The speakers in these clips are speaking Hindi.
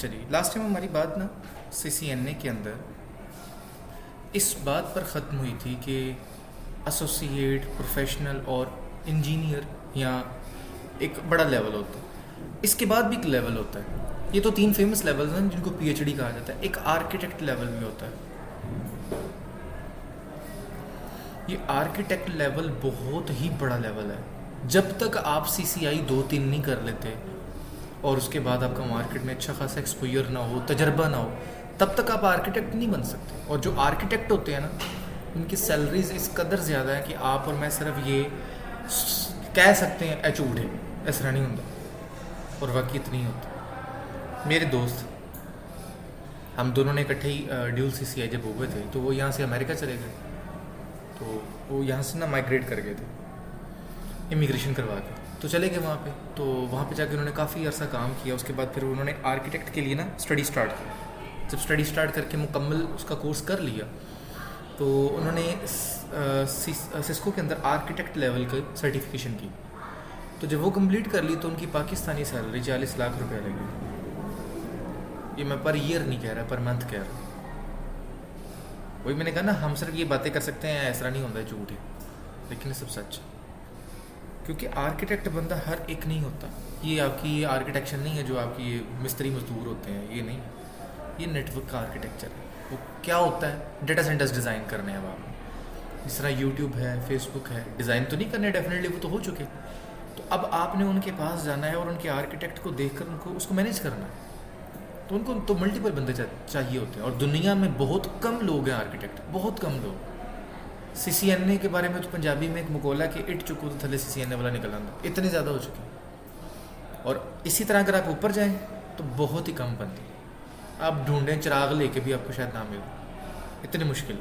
चलिए लास्ट टाइम हमारी बात ना CCNA के अंदर इस बात पर ख़त्म हुई थी कि एसोसिएट, प्रोफेशनल और इंजीनियर या एक बड़ा लेवल होता है। इसके बाद भी एक लेवल होता है। ये तो 3 फेमस लेवल्स हैं जिनको PhD कहा जाता है। एक आर्किटेक्ट लेवल भी होता है। ये आर्किटेक्ट लेवल बहुत ही बड़ा लेवल है। जब तक आप CCI 2-3 नहीं कर लेते और उसके बाद आपका मार्केट में अच्छा खासा एक्सपोजर ना हो, तजर्बा ना हो, तब तक आप आर्किटेक्ट नहीं बन सकते। और जो आर्किटेक्ट होते हैं ना, उनकी सैलरीज इस कदर ज़्यादा है कि आप और मैं सिर्फ ये कह सकते हैं एच उठे, ऐसा नहीं होता। और वाकई इतनी होती। मेरे दोस्त, हम दोनों ने इकट्ठे ही ड्यूल CCI जब हो गए थे तो वो यहाँ से अमेरिका चले गए। तो वो यहाँ से ना माइग्रेट कर गए थे इमिग्रेशन करवा के, तो चले गए वहाँ पे। तो वहाँ पे जाके उन्होंने काफ़ी अर्सा काम किया। उसके बाद फिर उन्होंने आर्किटेक्ट के लिए ना स्टडी स्टार्ट की। जब स्टडी स्टार्ट करके मुकम्मल उसका कोर्स कर लिया तो उन्होंने सिस्को के अंदर आर्किटेक्ट लेवल की सर्टिफिकेशन की। तो जब वो कंप्लीट कर ली तो उनकी पाकिस्तानी सैलरी 40 लाख रुपए लगी। ये मैं पर ईयर नहीं कह रहा, पर मंथ कह रहा। वही मैंने कहा ना, हम सिर्फ ये बातें कर सकते हैं, ऐसा नहीं होता, झूठ है, लेकिन ये सब सच। क्योंकि आर्किटेक्ट बंदा हर एक नहीं होता। ये आपकी ये आर्किटेक्चर नहीं है जो आपकी ये मिस्त्री मजदूर होते हैं, ये नहीं। ये नेटवर्क का आर्किटेक्चर है। वो क्या होता है? डेटा सेंटर्स डिज़ाइन करने हैं आप। जिस तरह यूट्यूब है, फेसबुक है, डिज़ाइन तो नहीं करने डेफिनेटली, वो तो हो चुके। तो अब आपने उनके पास जाना है और उनके आर्किटेक्ट को देखकर उनको उसको मैनेज करना है। तो उनको तो मल्टीपल बंदे चाहिए होते हैं। और दुनिया में बहुत कम लोग हैं आर्किटेक्ट, बहुत कम लोग। CCNA के बारे में तो पंजाबी में एक मुकोला कि इट चुको तो थले CCNA वाला निकल आंदा, इतने ज़्यादा हो चुके। और इसी तरह अगर आप ऊपर जाएं तो बहुत ही कम बंदे आप ढूंढें, चिराग लेके भी आपको शायद ना मिले, इतनी मुश्किल।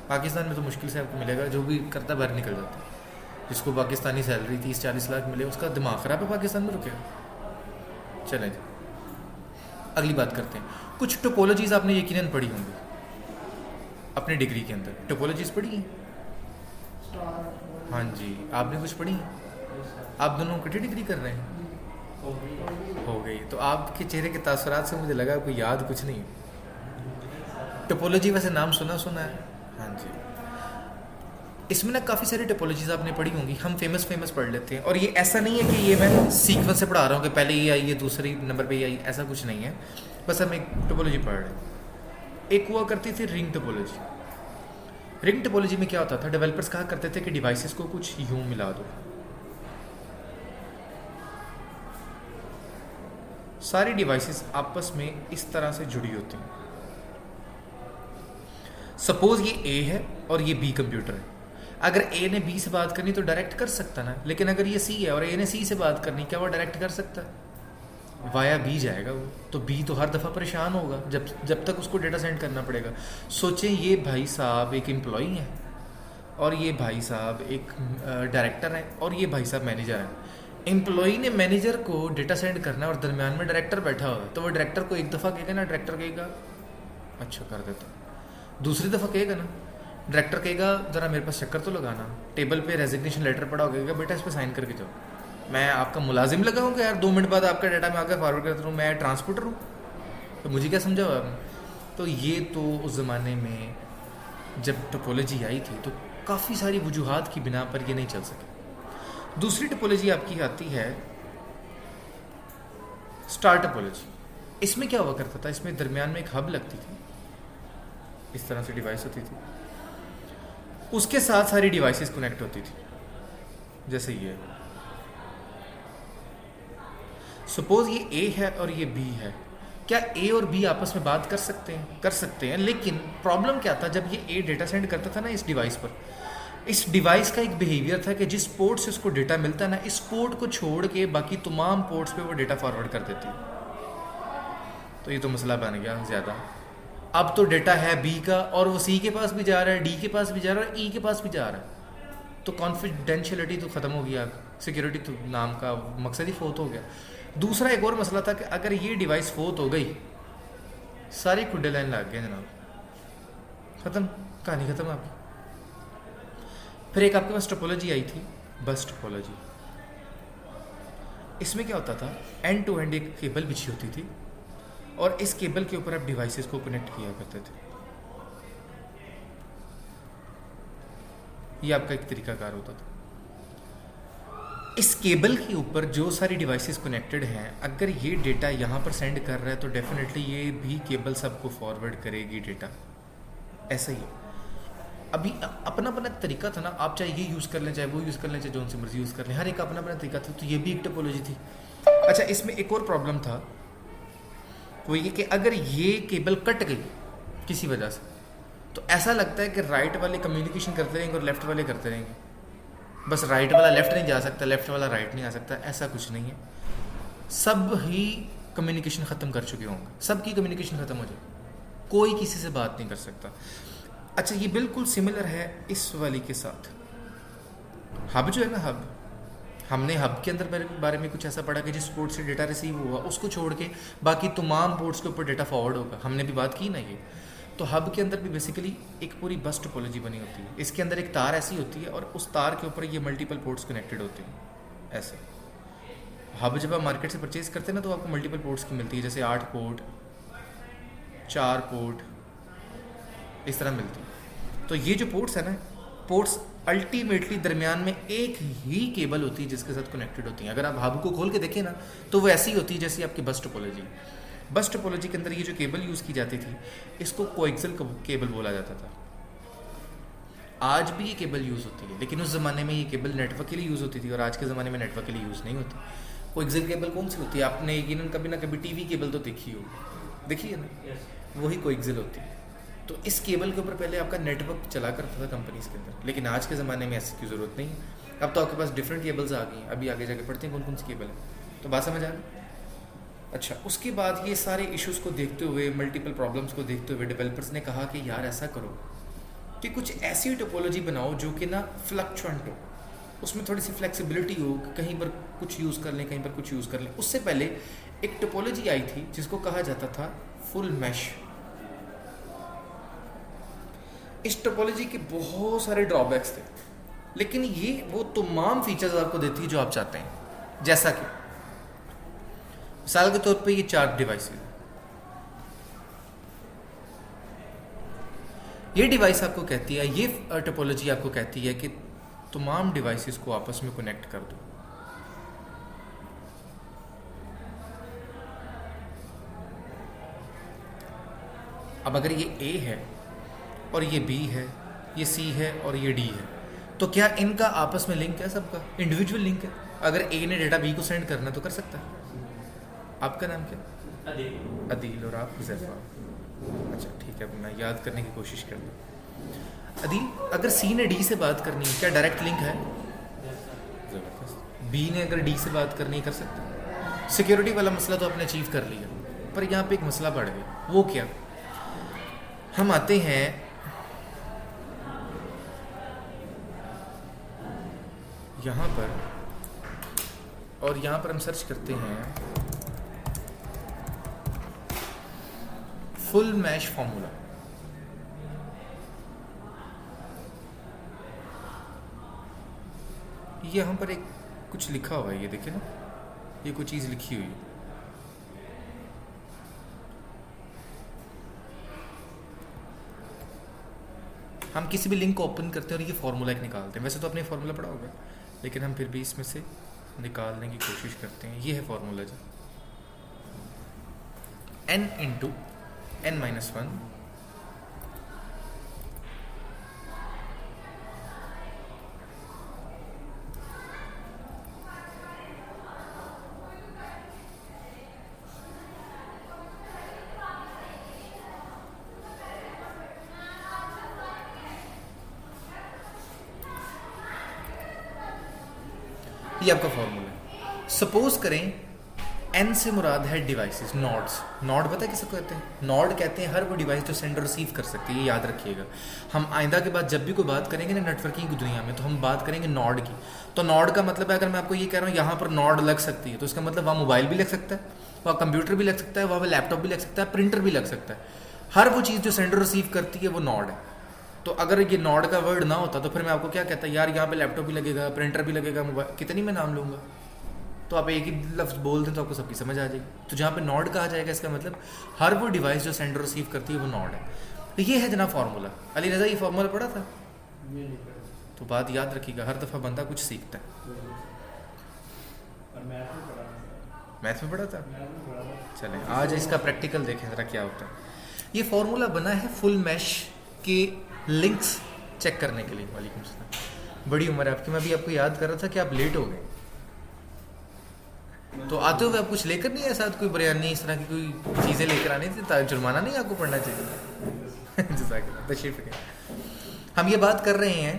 पाकिस्तान में तो मुश्किल से आपको मिलेगा, जो भी करता बाहर निकल जाता है। जिसको पाकिस्तानी सैलरी 30-40 लाख मिले, उसका दिमाग ख़राब है, पाकिस्तान में रुकेगा। चलें जी, अगली बात करते हैं। कुछ टोपोलॉजीज़ आपने यकीनन पढ़ी होंगी अपनी डिग्री के अंदर। टोपोलॉजीज़ पढ़ी हैं? हाँ जी, आपने कुछ पढ़ी? आप दोनों इकट्ठी डिग्री कर रहे हैं? हो गई। तो आपके चेहरे के तासुरात से मुझे लगा कोई याद कुछ नहीं। टोपोलॉजी वैसे नाम सुना है? हाँ जी। इसमें ना काफ़ी सारी टोपोलॉजीज़ आपने पढ़ी होंगी। हम फेमस पढ़ लेते हैं। और ये ऐसा नहीं है कि ये मैं सीक्वेंस से पढ़ा रहा हूँ कि पहले ये आई, ये दूसरी नंबर पे ये आई, ऐसा कुछ नहीं है। बस हम एक टोपोलॉजी पढ़ रहे हैं। एक हुआ करती थी रिंग टोपोलॉजी। रिंग टोपोलॉजी में क्या होता था? डेवलपर्स कहा करते थे कि डिवाइसेस को कुछ यूं मिला दो, सारी डिवाइसेस आपस में इस तरह से जुड़ी होती हैं। सपोज ये A है और ये B कंप्यूटर है। अगर A ने B से बात करनी तो डायरेक्ट कर सकता ना, लेकिन अगर ये C है और A ने C से बात करनी, क्या वो डायरेक्ट कर सकता है? वाया B जाएगा वो। तो B तो हर दफ़ा परेशान होगा जब तक उसको डेटा सेंड करना पड़ेगा। सोचें, ये भाई साहब एक एम्प्लॉई है और ये भाई साहब एक डायरेक्टर है और ये भाई साहब मैनेजर है। एम्प्लॉई ने मैनेजर को डेटा सेंड करना है और दरमियान में डायरेक्टर बैठा हुआ है। तो वो डायरेक्टर को एक दफ़ा कहेगा ना, डायरेक्टर कहेगा अच्छा कर देता। दूसरी दफ़ा कहेगा ना, डायरेक्टर कहेगा ज़रा मेरे पास चक्कर तो लगाना। टेबल पे रेजिग्नेशन लेटर पड़ा होगा, बेटा इस पर साइन करके जाओ। मैं आपका मुलाजिम लगाऊंगा यार, 2 मिनट बाद आपका डाटा मैं आकर फॉरवर्ड करता हूँ, मैं ट्रांसपोर्टर हूँ, तो मुझे क्या समझा हुआ आपने? तो ये तो उस ज़माने में जब टोपोलॉजी आई थी तो काफ़ी सारी वजूहात की बिना पर ये नहीं चल सके। दूसरी टोपोलॉजी आपकी आती है स्टार टोपोलॉजी। इसमें क्या हुआ करता था? इसमें दरमियान में एक हब लगती थी, इस तरह से डिवाइस होती थी, उसके साथ सारी डिवाइसेस कनेक्ट होती थी। जैसे ये सपोज ये A है और ये B है। क्या A और B आपस में बात कर सकते हैं? कर सकते हैं। लेकिन प्रॉब्लम क्या था? जब ये A डेटा सेंड करता था ना इस डिवाइस पर, इस डिवाइस का एक बिहेवियर था कि जिस पोर्ट से उसको डेटा मिलता है ना, इस पोर्ट को छोड़ के बाकी तमाम पोर्ट्स पे वो डेटा फॉरवर्ड कर देती है। तो ये तो मसला बन गया ज़्यादा। अब तो डेटा है B का और वो C के पास भी जा रहा है, D के पास भी जा रहा है और E के पास भी जा रहा है। तो कॉन्फिडेंशियलिटी तो ख़त्म हो गया, सिक्योरिटी तो नाम का मकसद ही फोत हो गया। दूसरा एक और मसला था कि अगर ये डिवाइस फोत हो गई, सारे कुड्डे लाइन लग गए जनाब, ख़त्म, कहानी ख़त्म आपकी। फिर एक आपके पास टोपोलॉजी आई थी, बस टोपोलॉजी। इसमें क्या होता था? एंड टू एंड एक केबल बिछी होती थी और इस केबल के ऊपर आप डिवाइसेस को कनेक्ट किया करते थे। ये आपका एक तरीकाकार होता था। इस केबल के ऊपर जो सारी डिवाइसेस कनेक्टेड हैं, अगर ये डेटा यहाँ पर सेंड कर रहा है तो डेफिनेटली ये भी केबल सबको फॉरवर्ड करेगी डेटा। ऐसा ही है। अभी अपना अपना तरीका था ना, आप चाहे ये यूज़ कर लें, चाहे वो यूज़ कर लें, चाहे जौन सी मर्जी यूज़ कर लें, हर एक अपना अपना तरीका था। तो ये भी एक टोपोलॉजी थी। अच्छा, इसमें एक और प्रॉब्लम था, वो ये कि अगर ये केबल कट गई किसी वजह से, तो ऐसा लगता है कि राइट वाले कम्युनिकेशन करते रहेंगे और लेफ्ट वाले करते रहेंगे। बस राइट वाला लेफ्ट नहीं जा सकता, लेफ्ट वाला राइट नहीं आ सकता, ऐसा कुछ नहीं है। सब ही कम्युनिकेशन ख़त्म कर चुके होंगे, सबकी कम्युनिकेशन ख़त्म हो जाए, कोई किसी से बात नहीं कर सकता। अच्छा, ये बिल्कुल सिमिलर है इस वाली के साथ। हब जो है ना, हब, हमने हब के अंदर बारे में कुछ ऐसा पढ़ा कि जिस पोर्ट से डेटा रिसीव हुआ उसको छोड़ के बाकी तमाम पोर्ट्स के ऊपर डेटा फॉरवर्ड होगा। हमने भी बात की ना ये। तो हब के अंदर भी बेसिकली एक पूरी बस टोपोलॉजी बनी होती है। इसके अंदर एक तार ऐसी होती है और उस तार के ऊपर ये मल्टीपल पोर्ट्स कनेक्टेड होते हैं। ऐसे हब जब आप मार्केट से परचेज करते हैं ना, तो आपको मल्टीपल पोर्ट्स की मिलती है, जैसे 8 पोर्ट, 4 पोर्ट, इस तरह मिलती है। तो ये जो पोर्ट्स है ना, पोर्ट्स अल्टीमेटली दरमियान में एक ही केबल होती है जिसके साथ कनेक्टेड होती हैं। अगर आप हब को खोल के देखें ना, तो वो ऐसी होती है जैसी आपकी बस टोपोलॉजी। बस टोपोलॉजी के अंदर ये जो केबल यूज़ की जाती थी, इसको कोएक्सियल केबल बोला जाता था। आज भी ये केबल यूज़ होती है, लेकिन उस ज़माने में ये केबल नेटवर्क के लिए यूज़ होती थी और आज के ज़माने में नेटवर्क के लिए यूज़ नहीं होती। कोएक्सियल केबल कौन सी होती है? आपने यकीनन कभी ना कभी टीवी केबल तो देखी होगी, देखी है ना? वही कोएक्सियल होती है। तो इस केबल के ऊपर पहले आपका नेटवर्क चला करता था कंपनीज़ के अंदर, लेकिन आज के ज़माने में ऐसी की ज़रूरत नहीं है। अब तो आपके पास डिफरेंट केबल्स आ गई हैं। अभी आगे जाके पढ़ते हैं कौन कौन सी केबल है। तो बात समझ आ गई? अच्छा, उसके बाद ये सारे इश्यूज़ को देखते हुए, मल्टीपल प्रॉब्लम्स को देखते हुए, डेवलपर्स ने कहा कि यार ऐसा करो कि कुछ ऐसी टोपोलॉजी बनाओ जो कि ना फ्लक्चुएंट हो, उसमें थोड़ी सी फ्लेक्सिबिलिटी हो, कहीं पर कुछ यूज़ कर लें, कहीं पर कुछ यूज़ कर लें। उससे पहले एक टोपोलॉजी आई थी जिसको कहा जाता था फुल मैश। इस टोपोलॉजी के बहुत सारे ड्रॉबैक्स थे, लेकिन ये वो तमाम फीचर्स आपको देती है जो आप चाहते हैं। जैसा कि मिसाल के तौर पे ये 4 डिवाइस है। ये डिवाइस आपको कहती है, ये टोपोलॉजी आपको कहती है कि तमाम डिवाइसेस को आपस में कनेक्ट कर दो। अब अगर ये A है और ये B है, ये C है और ये D है, तो क्या इनका आपस में लिंक है? सबका इंडिविजुअल लिंक है। अगर A ने डेटा B को सेंड करना तो कर सकता है। आपका नाम क्या? अदील। और आप? हुज़ैफा। अच्छा ठीक है, मैं याद करने की कोशिश कर लूँ। अदील, अगर C ने D से बात करनी है, क्या डायरेक्ट लिंक है? ज़बरदस्त। B ने अगर D से बात करनी है, कर सकता है। सिक्योरिटी वाला मसला तो आपने अचीव कर लिया, पर यहाँ पे एक मसला बढ़ गया। वो क्या? हम आते हैं यहाँ पर और यहाँ पर हम सर्च करते हैं फुल मैश फॉर्मूला। ये यहाँ पर एक कुछ लिखा हुआ है, ये देखें ना, ये कोई चीज़ लिखी हुई है। हम किसी भी लिंक को ओपन करते हैं और ये फार्मूला एक निकालते हैं। वैसे तो आपने फार्मूला पढ़ा होगा, लेकिन हम फिर भी इसमें से निकालने की कोशिश करते हैं। ये है फार्मूला जी, n इंटू n-1 ये आपका फॉर्मूला है। सपोज करें n से मुराद है डिवाइसेस, नॉड्स। नॉड पता है किसको कहते हैं? नॉड कहते हैं हर वो डिवाइस जो सेंड और रिसीव कर सकती है। ये याद रखिएगा। हम आइंदा के बाद जब भी कोई बात करेंगे ना नेटवर्किंग की दुनिया में, तो हम बात करेंगे नॉड की। तो नॉड का मतलब है, अगर मैं आपको ये कह रहा हूँ यहाँ पर नॉड लग सकती है, तो इसका मतलब वहाँ मोबाइल भी लग सकता है, वहाँ कंप्यूटर भी लग सकता है, वहाँ लैपटॉप भी लग सकता है, प्रिंटर भी लग सकता है। हर वो चीज़ जो सेंड और रिसीव करती है वो नॉड है। तो अगर ये नॉड का वर्ड ना होता तो फिर मैं आपको क्या कहता, यार यहाँ पे लैपटॉप भी लगेगा, प्रिंटर भी लगेगा, मोबाइल, कितनी मैं नाम लूँगा? तो आप एक ही लफ्ज़ बोल दें तो आपको सबकी समझ आ जाएगी। तो जहाँ पे नॉड कहा जाएगा इसका मतलब हर वो डिवाइस जो सेंड और रिसीव करती है वो नॉड है। तो ये है जनाब फार्मूला। अली रज़ा ये फार्मूला पढ़ा था? तो बात याद रखिएगा, हर दफ़ा बंदा कुछ सीखता है। मैथ में पढ़ा था? चलें आज इसका प्रैक्टिकल देखें ज़रा क्या होता है। ये फार्मूला बना है फुल मैश के लिंक्स चेक करने के लिए। वालेकुम सलाम, बड़ी उम्र है आपकी, मैं भी आपको याद कर रहा था कि आप लेट हो गए। तो आते हुए आप कुछ लेकर नहीं आए साथ, कोई बिरयानी इस तरह की कोई चीज़ें लेकर आनी थी, जुर्माना नहीं आपको पढ़ना चाहिए। जज़ाकल्लाह, तशरीफ़ रखें। हम ये बात कर रहे हैं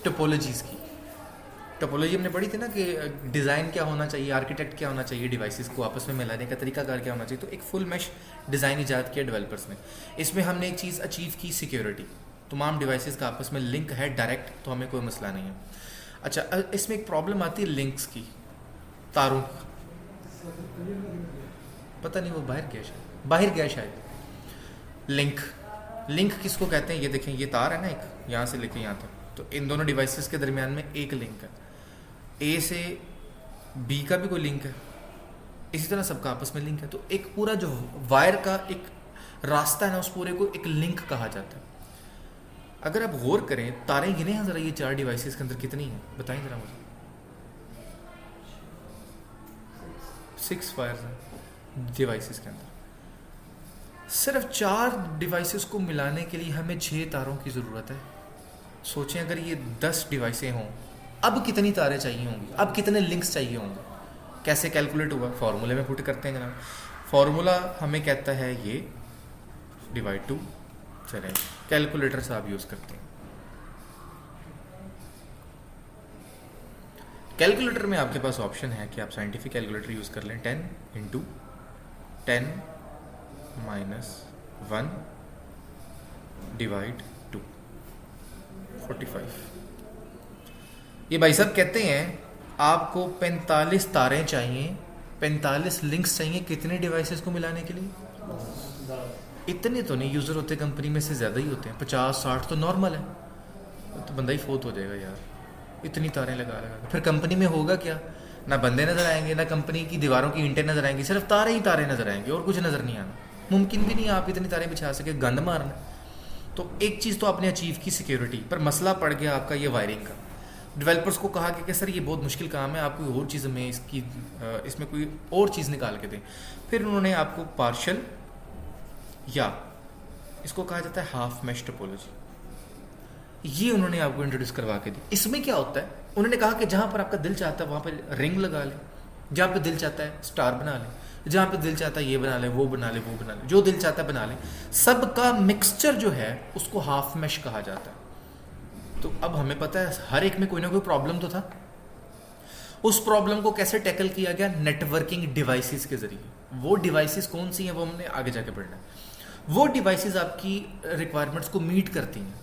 टोपोलॉजीज़ की। टोपोलॉजी हमने पढ़ी थी ना कि डिज़ाइन क्या होना चाहिए, आर्किटेक्ट क्या होना चाहिए, डिवाइसेस को आपस में मिलाने का तरीकाकार क्या होना चाहिए। तो एक फुल मैश डिज़ाइन ईजाद किया डेवलपर्स ने। इसमें हमने एक चीज़ अचीव की, सिक्योरिटी। तमाम डिवाइसेस का आपस में लिंक है डायरेक्ट, तो हमें कोई मसला नहीं है। अच्छा, इसमें एक प्रॉब्लम आती है लिंक्स की, तारों की। पता नहीं वो बाहर गया शायद। लिंक किसको कहते हैं? ये देखें, ये तार है ना, एक यहाँ से लेके यहाँ तक, तो इन दोनों डिवाइसेस के दरमियान में एक लिंक है। ए से बी का भी कोई लिंक है, इसी तरह सबका आपस में लिंक है। तो एक पूरा जो वायर का एक रास्ता है ना, उस पूरे को एक लिंक कहा जाता है। अगर आप गौर करें, तारें गिने हैं ज़रा, ये 4 डिवाइसेस के अंदर कितनी हैं बताएं ज़रा मुझे। 6 वायर्स हैं डिवाइसेस के अंदर। सिर्फ 4 डिवाइसेस को मिलाने के लिए हमें 6 तारों की ज़रूरत है। सोचें अगर ये 10 डिवाइसें हों, अब कितनी तारें चाहिए होंगी, अब कितने लिंक्स चाहिए होंगे। कैसे कैलकुलेट हुआ? फार्मूले में पुट करते हैं जनाब। फार्मूला हमें कहता है ये डिवाइड 2। चलें कैलकुलेटर से आप यूज़ करते हैं। कैलकुलेटर में आपके पास ऑप्शन है कि आप साइंटिफिक कैलकुलेटर यूज़ कर लें। 10 × 10 - 1 डिवाइड 2 45। ये भाई साहब कहते हैं आपको 45 तारें चाहिए, 45 लिंक्स चाहिए कितने डिवाइसेस को मिलाने के लिए? इतने तो नहीं यूज़र होते कंपनी में, से ज़्यादा ही होते हैं। 50-60 तो नॉर्मल है, तो बंदा ही फोत हो जाएगा यार, इतनी तारें लगा लगा। फिर कंपनी में होगा क्या? ना बंदे नज़र आएंगे, ना कंपनी की दीवारों की ईंटें नज़र आएंगी, सिर्फ तारें ही तारें नज़र आएंगी और कुछ नज़र नहीं आना। मुमकिन भी नहीं आप इतनी तारें बिछा सके, गंद मारना। तो एक चीज़ तो आपने अचीव की सिक्योरिटी, पर मसला पड़ गया आपका ये वायरिंग का। डेवलपर्स को कहा कि सर ये बहुत मुश्किल काम है, आप कोई और चीज़ में इसमें कोई और चीज़ निकाल के दें। फिर उन्होंने आपको पार्शल, या इसको कहा जाता है हाफ मैश टोपोलॉजी, ये उन्होंने आपको इंट्रोड्यूस करवा के दी। इसमें क्या होता है, उन्होंने कहा कि जहाँ पर आपका दिल चाहता है वहाँ पर रिंग लगा लें, जहाँ पर दिल चाहता है स्टार बना लें, जहाँ पे दिल चाहता है ये बना ले, वो बना ले, वो बना ले, जो दिल चाहता है बना ले। सबका मिक्सचर जो है उसको हाफ मैश कहा जाता है। तो अब हमें पता है हर एक में कोई ना कोई प्रॉब्लम तो था। उस प्रॉब्लम को कैसे टैकल किया गया? नेटवर्किंग डिवाइसेस के जरिए। वो डिवाइसेस कौन सी हैं वो हमने आगे जाके पढ़ना है। वो डिवाइसेस आपकी रिक्वायरमेंट्स को मीट करती हैं।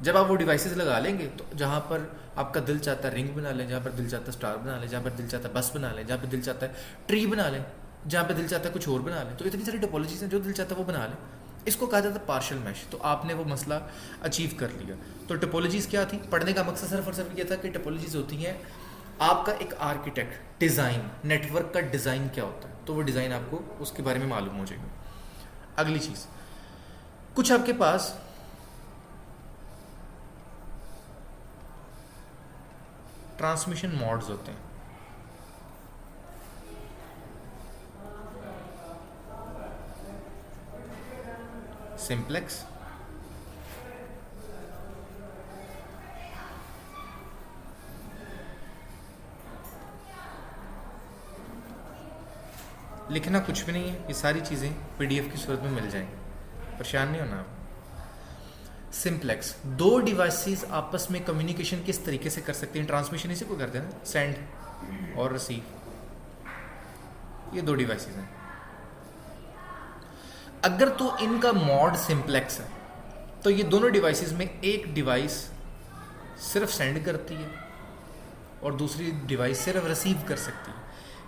जब आप वो डिवाइसेस लगा लेंगे तो जहाँ पर आपका दिल चाहता है रिंग बना लें, जहाँ पर दिल चाहता है स्टार बना लें, जहाँ पर दिल चाहता है बस बना लें, जहाँ पर दिल चाहता है ट्री बना लें, जहाँ पे दिल चाहता है कुछ और बना लें। तो इतनी सारी टोपोलॉजीज हैं, जो दिल चाहता है वो बना लें। इसको कहा जाता है पार्शियल मैश। तो आपने वो मसला अचीव कर लिया। तो टोपोलॉजीज क्या थी? पढ़ने का मकसद सिर्फ और सिर्फ ये था कि टोपोलॉजीज होती हैं आपका एक आर्किटेक्ट डिज़ाइन, नेटवर्क का डिज़ाइन क्या होता है, तो वो डिज़ाइन आपको उसके बारे में मालूम हो जाएगा। अगली चीज़, कुछ आपके पास ट्रांसमिशन मॉड्स होते हैं। सिंप्लेक्स, लिखना कुछ भी नहीं है, ये सारी चीज़ें पीडीएफ की सूरत में मिल जाएंगी, परेशान नहीं होना आप। सिंप्लेक्स, 2 डिवाइसेस आपस में कम्युनिकेशन किस तरीके से कर सकते हैं? ट्रांसमिशन इसी को करते हैं ना, सेंड और रिसीव। ये 2 डिवाइसेस हैं। अगर तो इनका मॉड सिंप्लेक्स है तो ये दोनों डिवाइसेस में एक डिवाइस सिर्फ सेंड करती है और दूसरी डिवाइस सिर्फ रिसीव कर सकती है।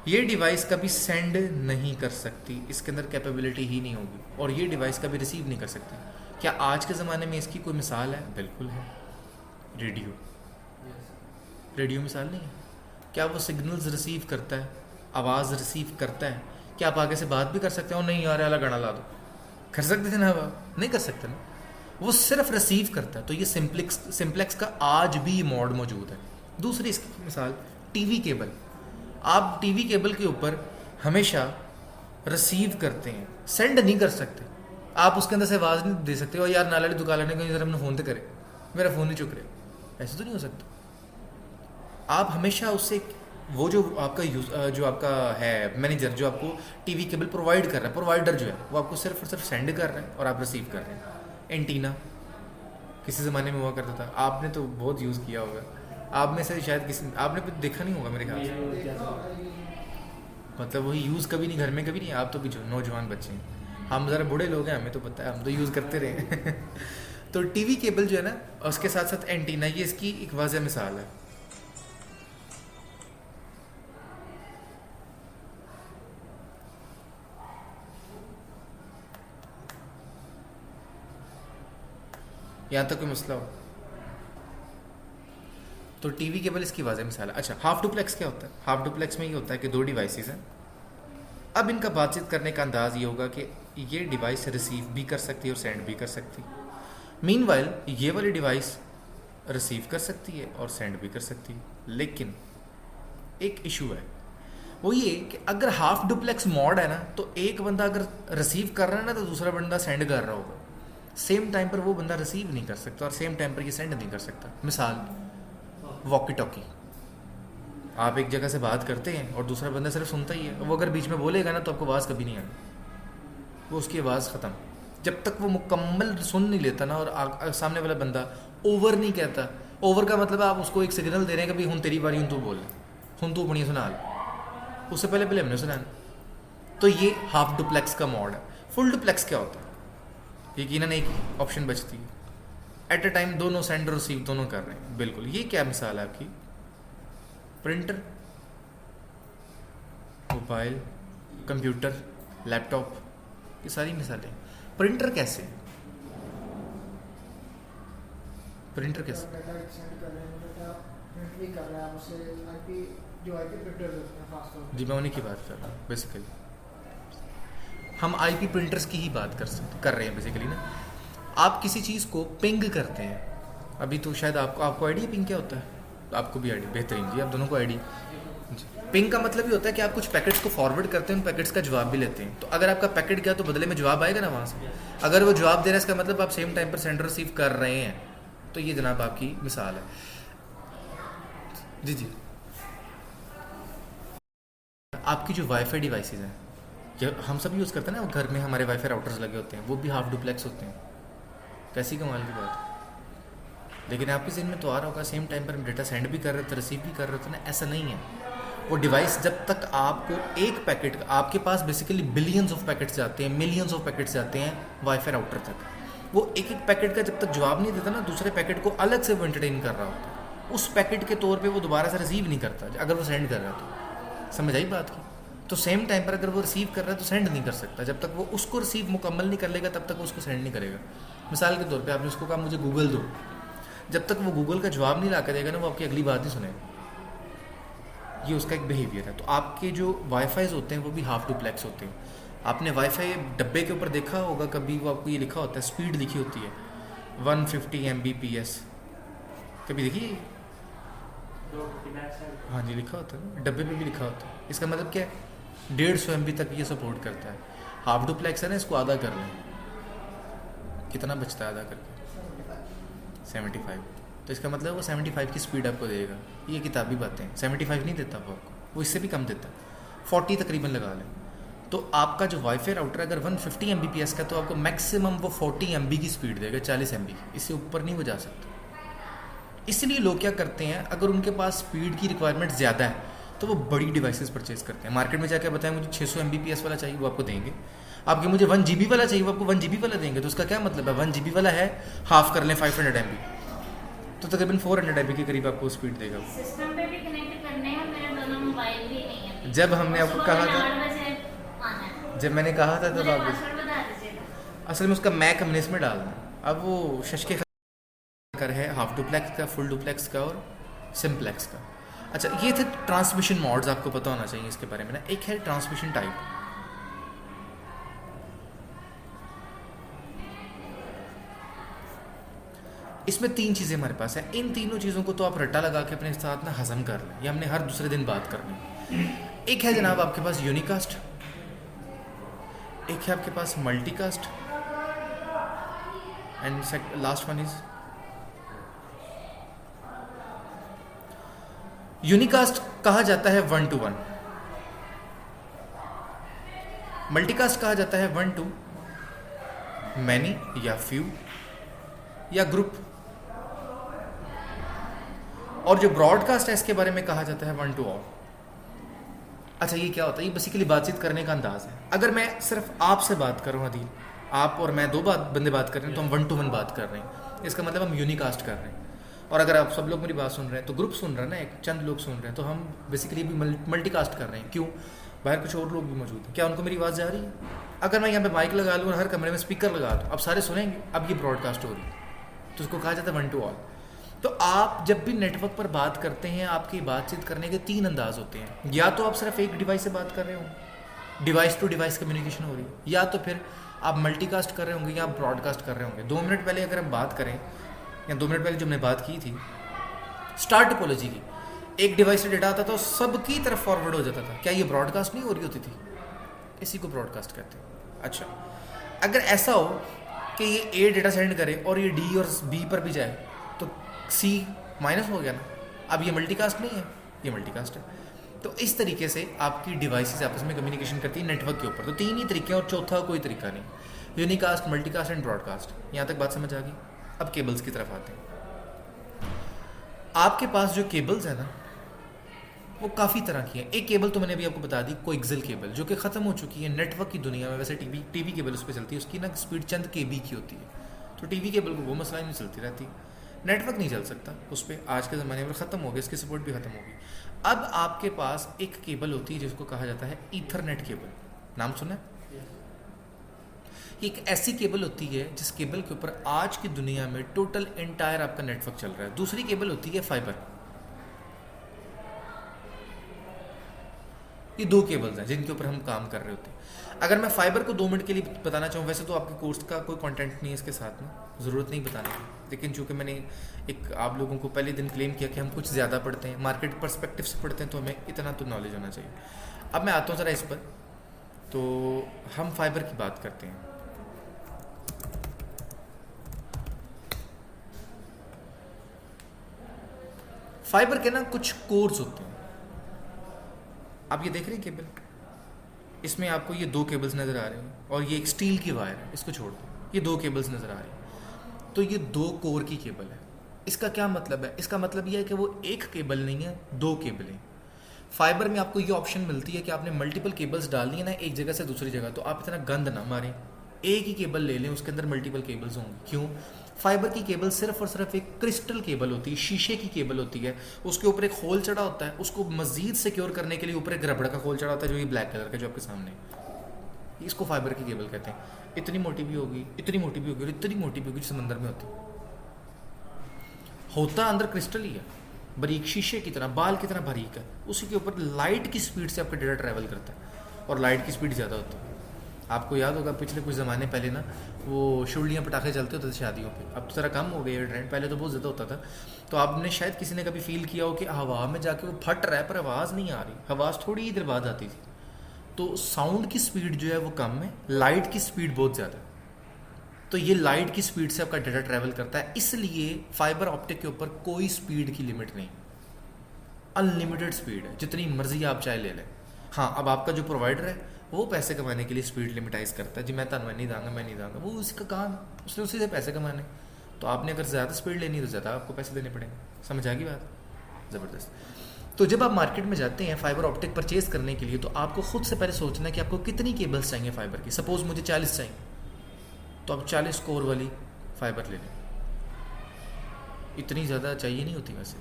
ये डिवाइस कभी सेंड नहीं कर सकती, इसके अंदर कैपेबिलिटी ही नहीं होगी, और ये डिवाइस कभी रिसीव नहीं कर सकती। क्या आज के ज़माने में इसकी कोई मिसाल है? बिल्कुल है, रेडियो। रेडियो मिसाल नहीं है? क्या वो सिग्नल्स रिसीव करता है? आवाज़ रिसीव करता है, क्या आप आगे से बात भी कर सकते हो? नहीं यार वाला गाना ला दो, कर सकते थे ना? आप नहीं कर सकते ना, वो सिर्फ रिसीव करता है। तो ये सिंप्लेक्स का आज भी मोड मौजूद है। दूसरी इसकी मिसाल टीवी केबल। आप टीवी केबल के ऊपर हमेशा रिसीव करते हैं, सेंड नहीं कर सकते। आप उसके अंदर से आवाज़ नहीं दे सकते हो यार नाला दुकान लेने को जरा अपने फ़ोन तो करे, मेरा फ़ोन नहीं चुक रहे, ऐसे तो नहीं हो सकता। आप हमेशा उससे वो जो आपका जो आपका है मैनेजर जो आपको टीवी केबल प्रोवाइड कर रहा है, प्रोवाइडर जो है वो आपको सिर्फ और सिर्फ सेंड कर रहा है और आप रिसीव कर रहे हैं। एंटीना किसी ज़माने में हुआ करता था, आपने तो बहुत यूज़ किया होगा, आप में से शायद किसी आपने कुछ देखा नहीं होगा मेरे ख्याल से, मतलब वही यूज़ कभी नहीं, घर में कभी नहीं। आप तो भी जो नौजवान बच्चे हैं, हम ज़रा बूढ़े लोग हैं, हमें तो पता है, हम तो यूज़ करते रहे तो टीवी केबल जो है ना, उसके साथ साथ एंटीना, ये इसकी एक वाज़ह मिसाल है। यहाँ तक कोई मसला हो तो टीवी केबल इसकी वाज़ह मिसाल है। अच्छा, हाफ डुप्लेक्स क्या होता है? हाफ डुप्लेक्स में ये होता है कि दो डिवाइसेस हैं, अब इनका बातचीत करने का अंदाज़ ये होगा कि ये डिवाइस रिसीव भी कर सकती है और सेंड भी कर सकती है। मीनवाइल ये वाली डिवाइस रिसीव कर सकती है और सेंड भी कर सकती है, लेकिन एक इशू है, वो ये कि अगर हाफ डुप्लेक्स मॉड है ना, तो एक बंदा अगर रिसीव कर रहा है ना तो दूसरा बंदा सेंड कर रहा होगा, सेम टाइम पर वो बंदा रिसीव नहीं कर सकता और सेम टाइम पर ये सेंड नहीं कर सकता। मिसाल वॉकी टॉकी, आप एक जगह से बात करते हैं और दूसरा बंदा सिर्फ सुनता ही है, वो अगर बीच में बोलेगा ना तो आपको आवाज़ कभी नहीं आनी, वो उसकी आवाज़ ख़त्म। जब तक वो मुकम्मल सुन नहीं लेता ना और सामने वाला बंदा ओवर नहीं कहता, ओवर का मतलब आप उसको एक सिग्नल दे रहे हैं कि भाई हूँ तेरी बारी, हूँ तू बोल, हूँ तू बढ़िया सुना, उससे पहले पहले हमने सुना। तो ये हाफ डुप्लेक्स का मॉड है। फुल डुप्लेक्स क्या होता है? यकीनन एक ऑप्शन बचती है, एट अ टाइम दोनों सेंड और रिसीव दोनों कर रहे हैं। बिल्कुल, ये क्या मिसाल है आपकी? प्रिंटर, मोबाइल, कंप्यूटर, लैपटॉप, ये सारी मिसालें। प्रिंटर कैसे? प्रिंटर कैसे? जी मैं उन्हीं की बात कर रहा हूँ बेसिकली, हम आईपी प्रिंटर्स की ही बात कर रहे हैं बेसिकली ना। आप किसी चीज़ को पिंग करते हैं, अभी तो शायद आपको आइडिया पिंग क्या होता है? आपको भी आइडिया? बेहतरीन जी, आप दोनों को आइडिया। पिंग का मतलब ये होता है कि आप कुछ पैकेट्स को फॉरवर्ड करते हैं, उन पैकेट्स का जवाब भी लेते हैं। तो अगर आपका पैकेट गया तो बदले में जवाब आएगा ना वहाँ से, अगर वो जवाब दे रहा है इसका मतलब आप सेम टाइम पर सेंड रिसीव कर रहे हैं। तो ये जनाब आपकी मिसाल है। जी जी, आपकी जो वाईफाई डिवाइसेस हैं, जो हम सब यूज़ करते हैं ना, घर में हमारे वाईफाई राउटर्स लगे होते हैं, वो भी हाफ डुप्लेक्स होते हैं। कैसी कमाल की बात है। लेकिन आपके ज़हन में तो आ रहा होगा सेम टाइम पर हम डेटा सेंड भी कर रहे थे, रिसीव भी कर रहे थे ना, ऐसा नहीं है। वो डिवाइस जब तक आपको एक पैकेट, आपके पास बेसिकली बिलियंस ऑफ पैकेट्स जाते हैं, मिलियंस ऑफ पैकेट्स जाते हैं वाईफाई राउटर तक, वो एक एक पैकेट का जब तक जवाब नहीं देता ना, दूसरे पैकेट को अलग से वो एंटरटेन कर रहा होता है, उस पैकेट के तौर पे वो दोबारा से रिसीव नहीं करता अगर वो सेंड कर रहा है तो। समझ आई बात की? तो सेम टाइम पर अगर वो रिसीव कर रहा है तो सेंड नहीं कर सकता, जब तक वो उसको रिसीव मुकम्मल नहीं कर लेगा तब तक वो उसको सेंड नहीं करेगा। मिसाल के तौर पे आपने उसको कहा मुझे गूगल दो, जब तक वो गूगल का जवाब नहीं ला कर देगा ना, वो आपकी अगली बात नहीं सुनेगा। ये उसका एक बिहेवियर है। तो आपके जो वाईफाईज होते हैं वो भी हाफ डुप्लेक्स होते हैं। आपने वाईफाई डब्बे के ऊपर देखा होगा कभी, वो आपको ये लिखा होता है, स्पीड लिखी होती है 150 Mbps, कभी देखिए? हाँ जी, लिखा होता है, डब्बे पे भी लिखा होता है। इसका मतलब क्या है? 150 MB तक ये सपोर्ट करता है। हाफ डुप्लेक्स है ना, इसको आधा कर लें, कितना बचता है आधा करके? 75। तो इसका मतलब वो 75 की स्पीड आपको देगा। ये किताबी बातें हैं, 75 नहीं देता वो आपको, वो इससे भी कम देता है, 40 तकरीबन लगा लें। तो आपका जो वाईफाई राउटर अगर 150 Mbps का, तो आपको मैक्सिमम वो 40 MB की स्पीड देगा, 40 MB, इससे ऊपर नहीं वो जा सकता। इसलिए लोग क्या करते हैं, अगर उनके पास स्पीड की रिक्वायरमेंट ज़्यादा है तो वो बड़ी डिवाइसेस परचेज करते हैं। मार्केट में जाकर बताएं मुझे 600 Mbps वाला चाहिए, वो आपको देंगे। आपके मुझे 1 GB वाला चाहिए, वो आपको 1 GB वाला देंगे। तो उसका क्या मतलब है? 1 GB वाला है, हाफ कर लें 500 MB, तो तकरीबन 400 MB के करीब आपको स्पीड देगा। सिस्टम पे भी कनेक्ट करने हैं, मेरे दोनों मोबाइल भी नहीं है। जब हमने आपको कहा था, जब मैंने कहा था तब आप, असल में उसका मैक हमने इसमें डालना है। अब वो शश के कर है हाफ डुप्लेक्स का, फुल डुप्लेक्स का और सिम्प्लेक्स का। अच्छा, ये थे ट्रांसमिशन मोड्स, आपको पता होना चाहिए इसके बारे में ना। एक है ट्रांसमिशन टाइप। इसमें 3 चीज़ें हमारे पास है। इन तीनों चीज़ों को तो आप रट्टा लगा के अपने साथ ना हजम कर लें, ये हमने हर दूसरे दिन बात करनी। एक है जनाब आपके पास यूनिकास्ट, एक है आपके पास multicast, and last one is unicast. कहा जाता है 1 to 1, मल्टीकास्ट कहा जाता है 1 to मैनी या फ्यू या ग्रुप, और जो ब्रॉडकास्ट है इसके बारे में कहा जाता है 1 to all। अच्छा, ये क्या होता है? ये बेसिकली बातचीत करने का अंदाज है। अगर मैं सिर्फ आपसे बात कर रहा हूँ अदील, आप और मैं 2 बंदे बात कर रहे हैं तो हम 1 to 1 बात कर रहे हैं, इसका मतलब हम यूनिकास्ट कर रहे हैं। और अगर आप सब लोग मेरी बात सुन रहे हैं तो ग्रुप सुन रहे हैं ना, एक चंद लोग सुन रहे हैं, तो हम बेसिकली भी मल्टीकास्ट कर रहे हैं। क्यों? बाहर कुछ और लोग भी मौजूद हैं, क्या उनको मेरी आवाज़ जा रही है? अगर मैं यहाँ पे माइक लगा लूँ और हर कमरे में स्पीकर लगा दूँ, अब सारे सुनेंगे, अब ये ब्रॉडकास्ट हो रही है, तो उसको कहा जाता है 1 to all। तो आप जब भी नेटवर्क पर बात करते हैं, आपकी बातचीत करने के 3 अंदाज होते हैं। या तो आप सिर्फ एक डिवाइस से बात कर रहे हो, डिवाइस टू डिवाइस कम्युनिकेशन हो रही है, या तो फिर आप मल्टीकास्ट कर रहे होंगे या आप ब्रॉडकास्ट कर रहे होंगे। 2 मिनट पहले अगर हम बात करें, या 2 मिनट पहले जो हमने बात की थी स्टार टोपोलॉजी की, एक डिवाइस से डेटा आता था तो सबकी तरफ फॉरवर्ड हो जाता था, क्या ये ब्रॉडकास्ट नहीं हो रही होती थी? इसी को ब्रॉडकास्ट कहते हैं। अच्छा, अगर ऐसा हो कि ये ए डेटा सेंड करे और ये डी और बी पर भी जाए तो सी माइनस हो गया ना, अब ये मल्टीकास्ट नहीं है, ये मल्टीकास्ट है। तो इस तरीके से आपकी डिवाइसेस आपस में कम्युनिकेशन करती है नेटवर्क के ऊपर। तो 3 ही तरीके हैं और चौथा कोई तरीका नहीं, यूनिकास्ट, मल्टीकास्ट एंड ब्रॉडकास्ट। यहाँ तक बात समझ आ गई? अब केबल्स की तरफ आते हैं। आपके पास जो केबल्स है ना, वो काफ़ी तरह की है। एक केबल तो मैंने अभी आपको बता दी, कोएक्सियल केबल, जो कि ख़त्म हो चुकी है नेटवर्क की दुनिया में। वैसे टीवी केबल उस पर चलती है, उसकी ना स्पीड चंद केबी की होती है, तो टीवी केबल को वो मसला नहीं चलती रहती, नेटवर्क नहीं चल सकता उस पर, आज के ज़माने में ख़त्म हो गया, इसकी सपोर्ट भी ख़त्म होगी। अब आपके पास एक केबल होती है जिसको कहा जाता है ईथरनेट केबल, नाम सुना है? एक ऐसी केबल होती है जिस केबल के ऊपर आज की दुनिया में टोटल एंटायर आपका नेटवर्क चल रहा है। दूसरी केबल होती है फाइबर। ये 2 केबल्स हैं जिनके ऊपर हम काम कर रहे होते हैं। अगर मैं फाइबर को 2 मिनट के लिए बताना चाहूँ, वैसे तो आपके कोर्स का कोई कंटेंट नहीं है इसके साथ में, ज़रूरत नहीं बताने की, लेकिन चूंकि मैंने एक आप लोगों को पहले दिन क्लेम किया कि हम कुछ ज़्यादा पढ़ते हैं, मार्केट पर्सपेक्टिव से पढ़ते हैं, तो हमें इतना तो नॉलेज होना चाहिए। अब मैं आता हूँ ज़रा इस पर, तो हम फाइबर की बात करते हैं। फाइबर के ना कुछ कोर्स होते हैं। आप ये देख रहे हैं केबल, इसमें आपको ये 2 केबल्स नज़र आ रहे हैं और ये एक स्टील की वायर है, इसको छोड़ दो, ये 2 केबल्स नज़र आ रही हैं, तो ये 2 कोर की केबल है। इसका क्या मतलब है? इसका मतलब ये है कि वो एक केबल नहीं है, 2 केबलें। फाइबर में आपको ये ऑप्शन मिलती है कि आपने मल्टीपल केबल्स डालनी है ना एक जगह से दूसरी जगह, तो आप इतना गंद ना मारें, एक ही केबल ले लें, उसके अंदर मल्टीपल केबल्स होंगे। क्यों? फाइबर की केबल सिर्फ और सिर्फ एक क्रिस्टल केबल होती है, शीशे की केबल होती है, उसके ऊपर एक होल चढ़ा होता है, उसको मजीद सिक्योर करने के लिए ऊपर एक रबड़ का होल चढ़ा होता है, जो ये ब्लैक कलर का जो आपके सामने, इसको फाइबर की केबल कहते हैं। इतनी मोटी भी होगी, इतनी मोटी भी होगी और इतनी मोटी भी होगी जो समंदर में होता अंदर क्रिस्टल ही है, बारीक शीशे की तरह, बाल की तरह बारीक है, उसी के ऊपर लाइट की स्पीड से आपका डेटा ट्रैवल करता है और लाइट की स्पीड ज़्यादा होती है। आपको याद होगा पिछले कुछ ज़माने पहले ना वो शुड़ियाँ पटाखे चलते होते थे शादियों पे, अब तो ज़रा कम हो गया ट्रेंड, पहले तो बहुत ज़्यादा होता था। तो आपने शायद किसी ने कभी फील किया हो कि हवा में जाके वो फट रहा है पर आवाज़ नहीं आ रही, आवाज़ थोड़ी ही देर बाद आती थी। तो साउंड की स्पीड जो है वो कम है, लाइट की स्पीड बहुत ज़्यादा है। तो ये लाइट की स्पीड से आपका डेटा ट्रैवल करता है, इसलिए फाइबर ऑप्टिक के ऊपर कोई स्पीड की लिमिट नहीं, अनलिमिटेड स्पीड है, जितनी मर्जी आप चाहे ले लें। हाँ, अब आपका जो प्रोवाइडर है वो पैसे कमाने के लिए स्पीड लिमिटाइज करता है, जी मैं नहीं दूंगा, वो उसका काम, उसने उसी से पैसे कमाने। तो आपने अगर ज़्यादा स्पीड लेनी है तो ज़्यादा आपको पैसे देने पड़ेंगे। समझ आ गई बात? ज़बरदस्त। तो जब आप मार्केट में जाते हैं फाइबर ऑप्टिक परचेज करने के लिए, तो आपको खुद से पहले सोचना है कि आपको कितनी केबल्स चाहिए फाइबर की। सपोज मुझे 40 चाहिए, तो आप 40 कोर वाली फाइबर ले लें, इतनी ज़्यादा चाहिए नहीं होती वैसे।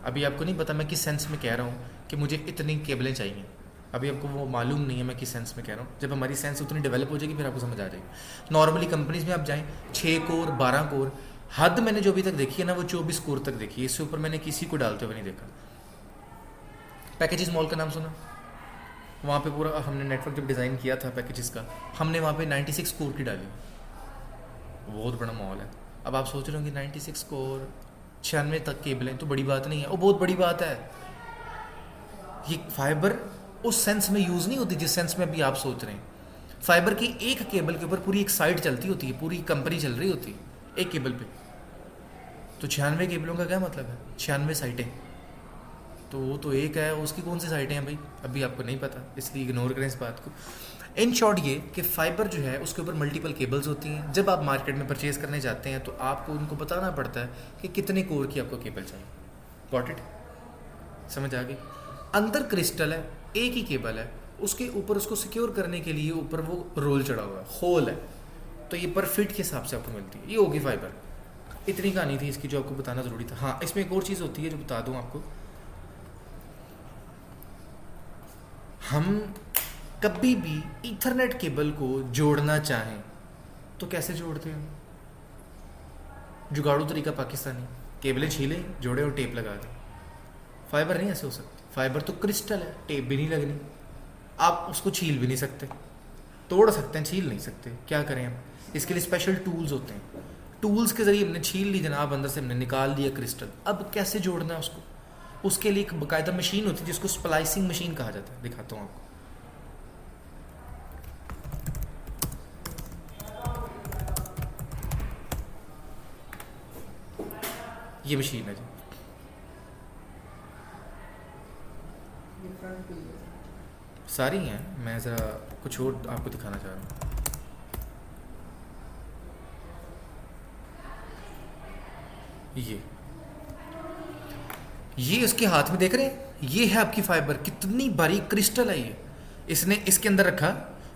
अभी आपको नहीं पता मैं किस सेंस में कह रहा हूँ कि मुझे इतनी केबलें चाहिए, अभी आपको वो मालूम नहीं है मैं किस सेंस में कह रहा हूँ। जब हमारी सेंस उतनी डेवलप हो जाएगी फिर आपको समझ आ जाएगी। नॉर्मली कंपनीज में आप जाएं 6 कोर 12 कोर, हद मैंने जो अभी तक देखी है ना वो 24 कोर तक देखी है, इससे ऊपर मैंने किसी को डालते हुए नहीं देखा। पैकेजेस मॉल का नाम सुना? वहाँ पे पूरा हमने नेटवर्क जब डिज़ाइन किया था पैकेजेस का, हमने वहाँ पे 96 कोर की डाली। बहुत बड़ा मॉल है। अब आप सोच रहे हो कि 96 कोर 96 तक केबल है तो बड़ी बात नहीं है, वो बहुत बड़ी बात है। ये फाइबर उस सेंस में यूज़ नहीं होती जिस सेंस में अभी आप सोच रहे हैं। फाइबर की एक केबल के ऊपर पूरी एक साइट चलती होती है, पूरी कंपनी चल रही होती है एक केबल पे। तो 96 केबलों का क्या मतलब है? 96 साइटें, तो वो तो एक है, उसकी कौन सी साइटें हैं भाई, अभी आपको नहीं पता, इसलिए इग्नोर करें इस बात को। इन शॉर्ट ये कि फाइबर जो है उसके ऊपर मल्टीपल केबल्स होती हैं। जब आप मार्केट में परचेज करने जाते हैं तो आपको उनको बताना पड़ता है कि कितने कोर की आपको केबल चाहिए। Got it? समझ आ गई? अंदर क्रिस्टल है, एक ही केबल है, उसके ऊपर उसको सिक्योर करने के लिए ऊपर वो रोल चढ़ा हुआ है, होल है, तो ये पर फिट के हिसाब से आपको मिलती है। ये होगी फाइबर। इतनी कहानी थी इसकी जो आपको बताना ज़रूरी था। हाँ, इसमें एक और चीज़ होती है जो बता दूँ आपको। हम कभी भी ईथरनेट केबल को जोड़ना चाहें तो कैसे जोड़ते हैं? जुगाड़ू तरीका पाकिस्तानी, केबलें छीले, जोड़े और टेप लगा दें। फाइबर नहीं ऐसे हो सकती। फाइबर तो क्रिस्टल है, टेप भी नहीं लगनी, आप उसको छील भी नहीं सकते। तोड़ सकते हैं, छील नहीं सकते। क्या करें हम? इसके लिए स्पेशल टूल्स होते हैं। टूल्स के ज़रिए हमने छील ली जनाब, अंदर से हमने निकाल दिया क्रिस्टल। अब कैसे जोड़ना है उसको? उसके लिए एक बाकायदा मशीन होती है जिसको स्प्लाइसिंग मशीन कहा जाता है। दिखाता हूँ आपको। ये मशीन है जी, सारी हैं, मैं ज़रा कुछ और आपको दिखाना चाह रहा हूँ। ये उसके हाथ में देख रहे हैं, ये है आपकी फाइबर। कितनी बारीक क्रिस्टल है ये। इसने इसके अंदर रखा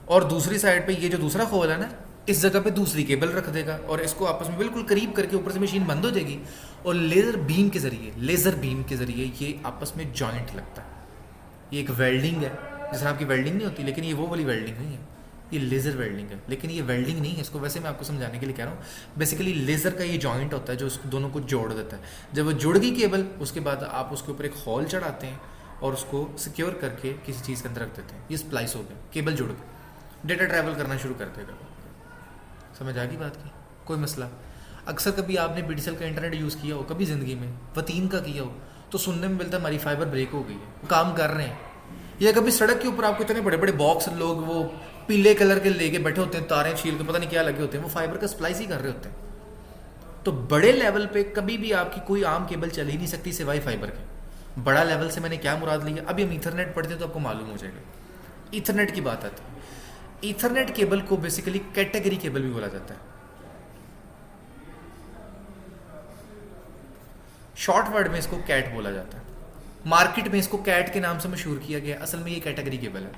और दूसरी साइड पे ये जो दूसरा होल है ना, इस जगह पे दूसरी केबल रख देगा और इसको आपस में बिल्कुल करीब करके ऊपर से मशीन बंद हो जाएगी और लेज़र बीम के ज़रिए ये आपस में जॉइंट लगता है। ये एक वेल्डिंग है, जैसे आपकी वेल्डिंग नहीं होती, लेकिन ये वो वाली वेल्डिंग नहीं है, ये लेज़र वेल्डिंग है। लेकिन ये वेल्डिंग नहीं है, इसको वैसे मैं आपको समझाने के लिए कह रहा हूँ। बेसिकली लेज़र का ये जॉइंट होता है जो दोनों को जोड़ देता है। जब वो जुड़ गई केबल, उसके बाद आप उसके ऊपर एक हॉल चढ़ाते हैं और उसको सिक्योर करके किसी चीज़ के अंदर रख देते हैं। ये स्प्लाइस हो गया, केबल जुड़ गई, डेटा ट्रैवल करना शुरू कर देगा। समझ आ गई बात की? कोई मसला? अक्सर कभी आपने बीटीएसएल का इंटरनेट यूज़ किया हो कभी ज़िंदगी में, वतीन का किया हो, तो सुनने में मिलता है हमारी फाइबर ब्रेक हो गई है, काम कर रहे हैं। या कभी सड़क के ऊपर आपको इतने बड़े बड़े बॉक्स लोग वो पीले कलर के लेके बैठे होते हैं, तारें छील के पता नहीं क्या लगे होते हैं, वो फाइबर का स्प्लाइस ही कर रहे होते हैं। तो बड़े लेवल पे कभी भी आपकी कोई आम केबल चल ही नहीं सकती सिवाय फाइबर के। बड़ा लेवल से मैंने क्या मुराद लिया, अभी हम ईथरनेट पढ़ते तो आपको मालूम हो जाएगा। ईथरनेट की बात आती है। ईथरनेट केबल को बेसिकली कैटेगरी केबल भी बोला जाता है। शॉर्ट वर्ड में इसको कैट बोला जाता है। मार्केट में इसको कैट के नाम से मशहूर किया गया। असल में ये कैटेगरी केबल है।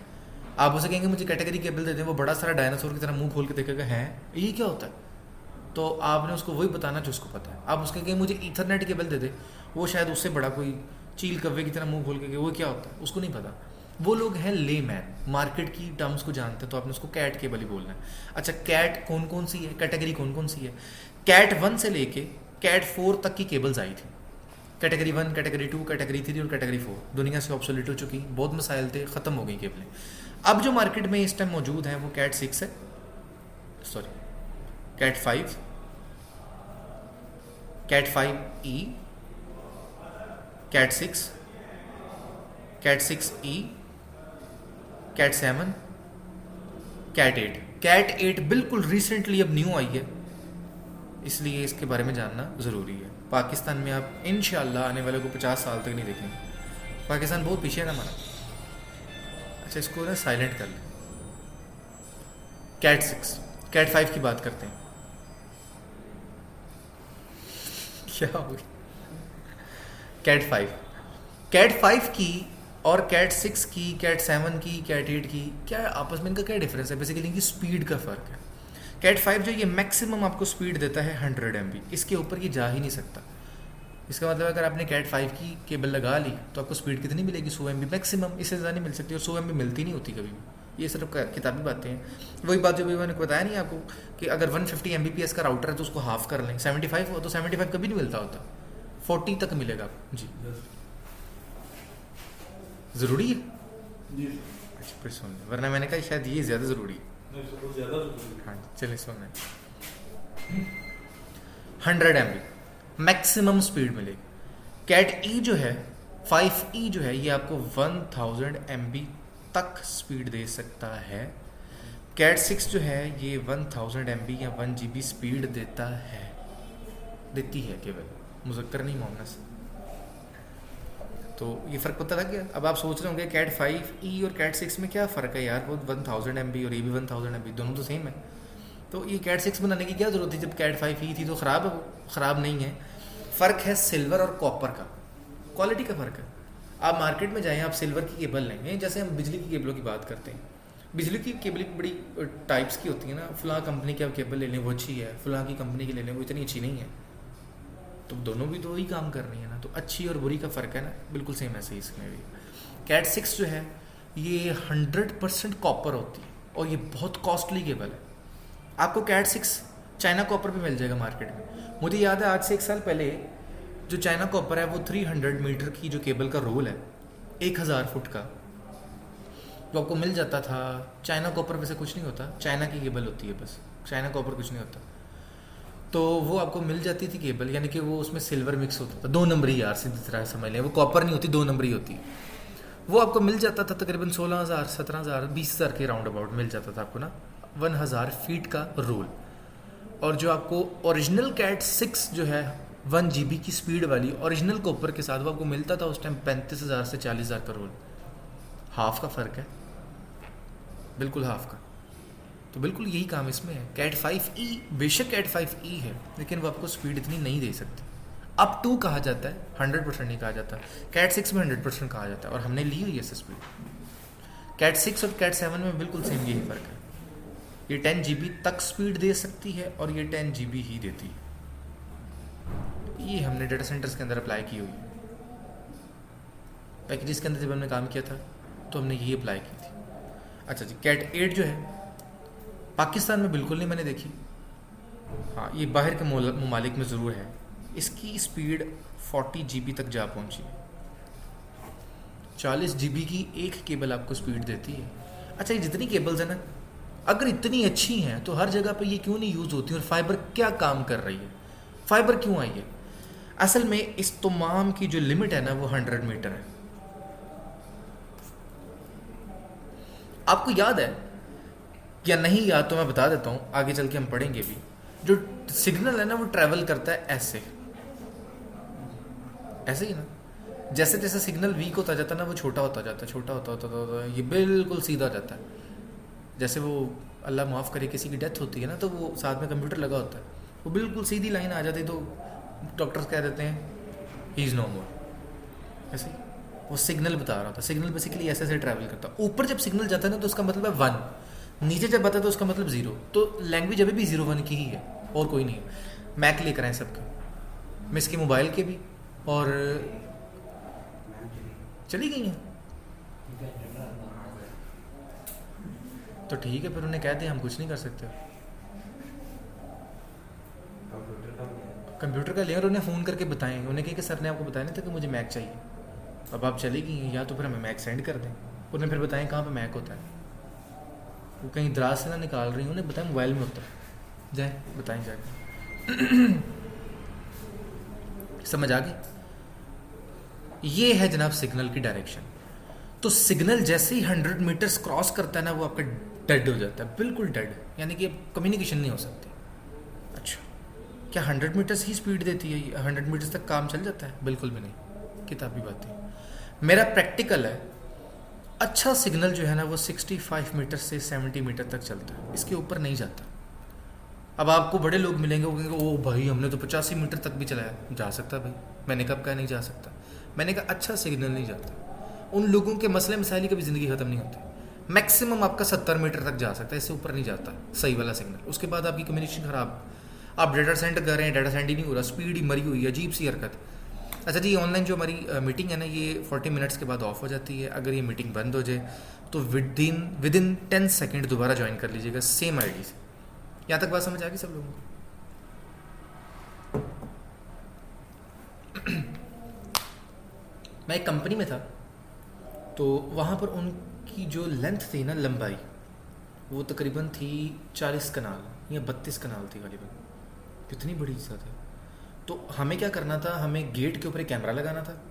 आप उसे कहेंगे मुझे कैटेगरी केबल दे दें, वो बड़ा सारा डायनासोर की तरह मुंह खोल के देखेगा, है ये क्या होता है? तो आपने उसको वही बताना जो उसको पता है। आप उसके कहेंगे मुझे ईथरनेट केबल दे दे, वो शायद उससे बड़ा कोई चील कव्वे की तरह मुंह खोल के वो क्या होता है उसको नहीं पता। वो लोग हैं ले मैन, मार्केट की टर्म्स को जानते हैं, तो आपने उसको कैट केबल ही बोलना है। अच्छा, कैट कौन कौन सी है, कैटेगरी कौन कौन सी है? कैट 1 से लेके कैट 4 तक की केबल्स आई थी। कैटेगरी 1, कैटेगरी 2, कैटेगरी 3 और कैटेगरी 4 दुनिया से ऑब्सोलीट हो चुकी, बहुत मसाइल थे, ख़त्म हो गई केबलें। अब जो मार्केट में इस टाइम मौजूद है वो कैट 6 है, sorry cat 5, cat 5E, cat 6, cat 6E, cat 7, cat 8। Cat 8 बिल्कुल रिसेंटली अब न्यू आई है, इसलिए इसके बारे में जानना ज़रूरी है। पाकिस्तान में आप इंशाल्लाह आने वाले को 50 साल तक नहीं देखेंगे। पाकिस्तान बहुत पीछे है ना हमारा। अच्छा, इसको ना साइलेंट कर लें। कैट 6, कैट 5 की बात करते हैं। क्या हो गई? कैट 5 की और कैट 6 की, कैट 7 की, कैट 8 की क्या आपस में इनका क्या डिफरेंस है? बेसिकली इनकी स्पीड का फ़र्क है। कैट 5 जो ये मैक्सिमम आपको स्पीड देता है 100 MB, इसके ऊपर ये जा ही नहीं सकता। इसका मतलब अगर आपने कैट 5 की केबल लगा ली तो आपको स्पीड कितनी मिलेगी? 100 MB मैक्सिमम, इससे ज़्यादा नहीं मिल सकती। और 100 MB मिलती नहीं होती कभी भी। ये सिर्फ किताबी बातें हैं। वही बात जो भी मैंने बताया नहीं आपको कि अगर 150 Mbps का राउटर है तो उसको हाफ कर लें, 75 हो तो 75 कभी नहीं मिलता होता, 40 तक मिलेगा आपको जी। ज़रूरी है? जी अच्छा फिर सुन लें, वरना मैंने कहा शायद ये ज़्यादा ज़रूरी है। नहीं सर, वो ज़्यादा ज़रूरी है। हाँ चलिए सुन लें। 100 MB मैक्सिमम स्पीड मिलेगी। कैट ई जो है 5E जो है ये आपको 1000 MB तक स्पीड दे सकता है। कैट 6 जो है ये 1000 MB या 1 GB स्पीड देती है केवल, मुज़क्कर नहीं मोहनस। तो ये फ़र्क पता लग गया। अब आप सोच रहे होंगे कैट 5E और कैट 6 में क्या फ़र्क है यार, वो 1000 MB और ये भी 1000 MB, दोनों तो सेम है। तो ये कैट 6 बनाने की क्या ज़रूरत थी जब कैट 5E थी? तो ख़राब है, वो ख़राब नहीं है। फ़र्क है सिल्वर और कॉपर का, क्वालिटी का फ़र्क है। आप मार्केट में जाएं, आप सिल्वर की केबल लेंगे, जैसे हम बिजली की केबलों की बात करते हैं। बिजली की केबल बड़ी टाइप्स की होती है ना, फलां कंपनी की आप केबल ले लें वो अच्छी है, फलां की कंपनी की ले लें वो इतनी अच्छी नहीं है। तो दोनों भी तो वही काम कर रही है ना, तो अच्छी और बुरी का फ़र्क है ना, बिल्कुल सेम ऐसे ही इसमें भी। कैट 6 जो है ये 100% कॉपर होती है और ये बहुत कॉस्टली केबल है। आपको कैट 6 चाइना कॉपर पे मिल जाएगा मार्केट में। मुझे याद है आज से 1 साल पहले जो चाइना कॉपर है वो 300 मीटर की जो केबल का रोल है 1000 फुट का, तो आपको मिल जाता था। चाइना कॉपर वैसे कुछ नहीं होता, चाइना की केबल होती है बस, चाइना कॉपर कुछ नहीं होता। तो वो आपको मिल जाती थी केबल, यानी कि वो उसमें सिल्वर मिक्स होता था, 2 नंबरी यार सीधी तरह समझ लें, वो कॉपर नहीं होती, 2 नंबरी होती है। वो आपको मिल जाता था तकरीबन 16,000 17,000 20,000 के राउंड अबाउट मिल जाता था आपको ना, 1000 फीट का रोल। और जो आपको ओरिजिनल कैट 6 जो है 1 GB की स्पीड वाली ओरिजिनल कॉपर के साथ वो आपको मिलता था उस टाइम 35,000 से 40,000 का रोल। हाफ का फ़र्क है, बिल्कुल हाफ का। तो बिल्कुल यही काम इसमें है। कैट 5E बेशक कैट 5E है, लेकिन वो आपको स्पीड इतनी नहीं दे सकती। अप टू कहा जाता है, 100% नहीं कहा जाता। कैट 6 में 100% कहा जाता है और हमने ली हुई है स्पीड। कैट 6 और कैट 7 में बिल्कुल सेम यही फ़र्क है। ये 10 GB तक स्पीड दे सकती है और ये 10 GB ही देती है। ये हमने डेटा सेंटर्स के अंदर अप्लाई की हुई है। पैकेजेस के अंदर जब हमने काम किया था तो हमने ये अप्लाई की थी। अच्छा जी, कैट 8 जो है पाकिस्तान में बिल्कुल नहीं मैंने देखी। हाँ, ये बाहर के ममालिक में ज़रूर है। इसकी स्पीड 40 GB तक जा पहुंची है। 40 GB की एक केबल आपको स्पीड देती है। अच्छा, ये जितनी केबल्स हैं ना, अगर इतनी अच्छी हैं तो हर जगह पे ये क्यों नहीं यूज़ होती और फाइबर क्या काम कर रही है? फाइबर क्यों आई है? असल में इस तमाम की जो लिमिट है ना वो 100 मीटर है। आपको याद है या नहीं याद तो मैं बता देता हूँ, आगे चल के हम पढ़ेंगे भी। जो सिग्नल है ना वो ट्रैवल करता है ऐसे ही ना, जैसे जैसे सिग्नल वीक होता जाता है ना वो छोटा होता जाता है, छोटा होता ये बिल्कुल सीधा जाता है। जैसे वो अल्लाह माफ़ करे किसी की डेथ होती है ना, तो वो साथ में कंप्यूटर लगा होता है, वो बिल्कुल सीधी लाइन आ जाती है, तो डॉक्टर्स कह देते हैं ही इज़ नो मोर। ऐसे ही वो सिग्नल बता रहा था। सिग्नल बेसिकली ऐसे ऐसे ट्रैवल करता है। ऊपर जब सिग्नल जाता है ना तो उसका मतलब है 1, नीचे जब आता है तो उसका मतलब 0। तो लैंग्वेज अभी भी 0 1 की ही है और कोई नहीं है। मैक लेकर आए सबके, मैं इसके मोबाइल के भी, और चली गई हैं तो ठीक है, फिर उन्हें कह दें हम कुछ नहीं कर सकते। कंप्यूटर का लें और उन्हें फ़ोन करके बताएं, उन्हें कहें कि सर ने आपको बताया नहीं था कि मुझे मैक चाहिए। अब आप चली गई हैं, या तो फिर हमें मैक सेंड कर दें, उन्हें फिर बताएं कहाँ पे मैक होता है। वो कहीं दराज से ना निकाल रही हैं, उन्हें बताएं मोबाइल में होता है, जाए बताएं जाके। समझ आ गई? ये है जनाब सिग्नल की डायरेक्शन। तो सिग्नल जैसे ही 100 मीटर्स क्रॉस करता है ना वो आपका डेड हो जाता है, बिल्कुल डेड, यानी कि कम्युनिकेशन नहीं हो सकती। अच्छा, क्या 100 मीटर्स ही स्पीड देती है? 100 मीटर्स तक काम चल जाता है? बिल्कुल भी नहीं, किताबी बात है। मेरा प्रैक्टिकल है, अच्छा सिग्नल जो है ना वो 65 मीटर से 70 मीटर तक चलता है, इसके ऊपर नहीं जाता। अब आपको बड़े लोग मिलेंगे, वो कहेंगे ओ भाई हमने तो 85 मीटर तक भी चलाया। जा सकता भाई, मैंने कब कहा नहीं जा सकता? मैंने कहा अच्छा सिग्नल नहीं जाता। उन लोगों के मसले मसाइल की भी ज़िंदगी ख़त्म नहीं होती। मैक्सिमम आपका 70 मीटर तक जा सकता है, इससे ऊपर नहीं जाता सही वाला सिग्नल। उसके बाद आपकी कम्युनिकेशन ख़राब, आप डाटा सेंड कर रहे हैं, डाटा सेंड ही नहीं हो रहा, स्पीड ही मरी हुई है, अजीब सी हरकत। अच्छा जी, ऑनलाइन जो हमारी मीटिंग है ना ये 40 मिनट्स के बाद ऑफ हो जाती है। अगर ये मीटिंग बंद हो जाए तो विद इन 10 सेकेंड दोबारा ज्वाइन कर लीजिएगा सेम आईडी से। यहाँ तक बात समझ आ गई सब लोगों को? मैं एक कंपनी में था, तो वहाँ पर उनकी जो लेंथ थी ना, लंबाई, वो तकरीबन थी 40 कनाल या 32 कनाल थी गालिबन, कितनी बड़ी चीज़ है। तो हमें क्या करना था, हमें गेट के ऊपर एक कैमरा लगाना था,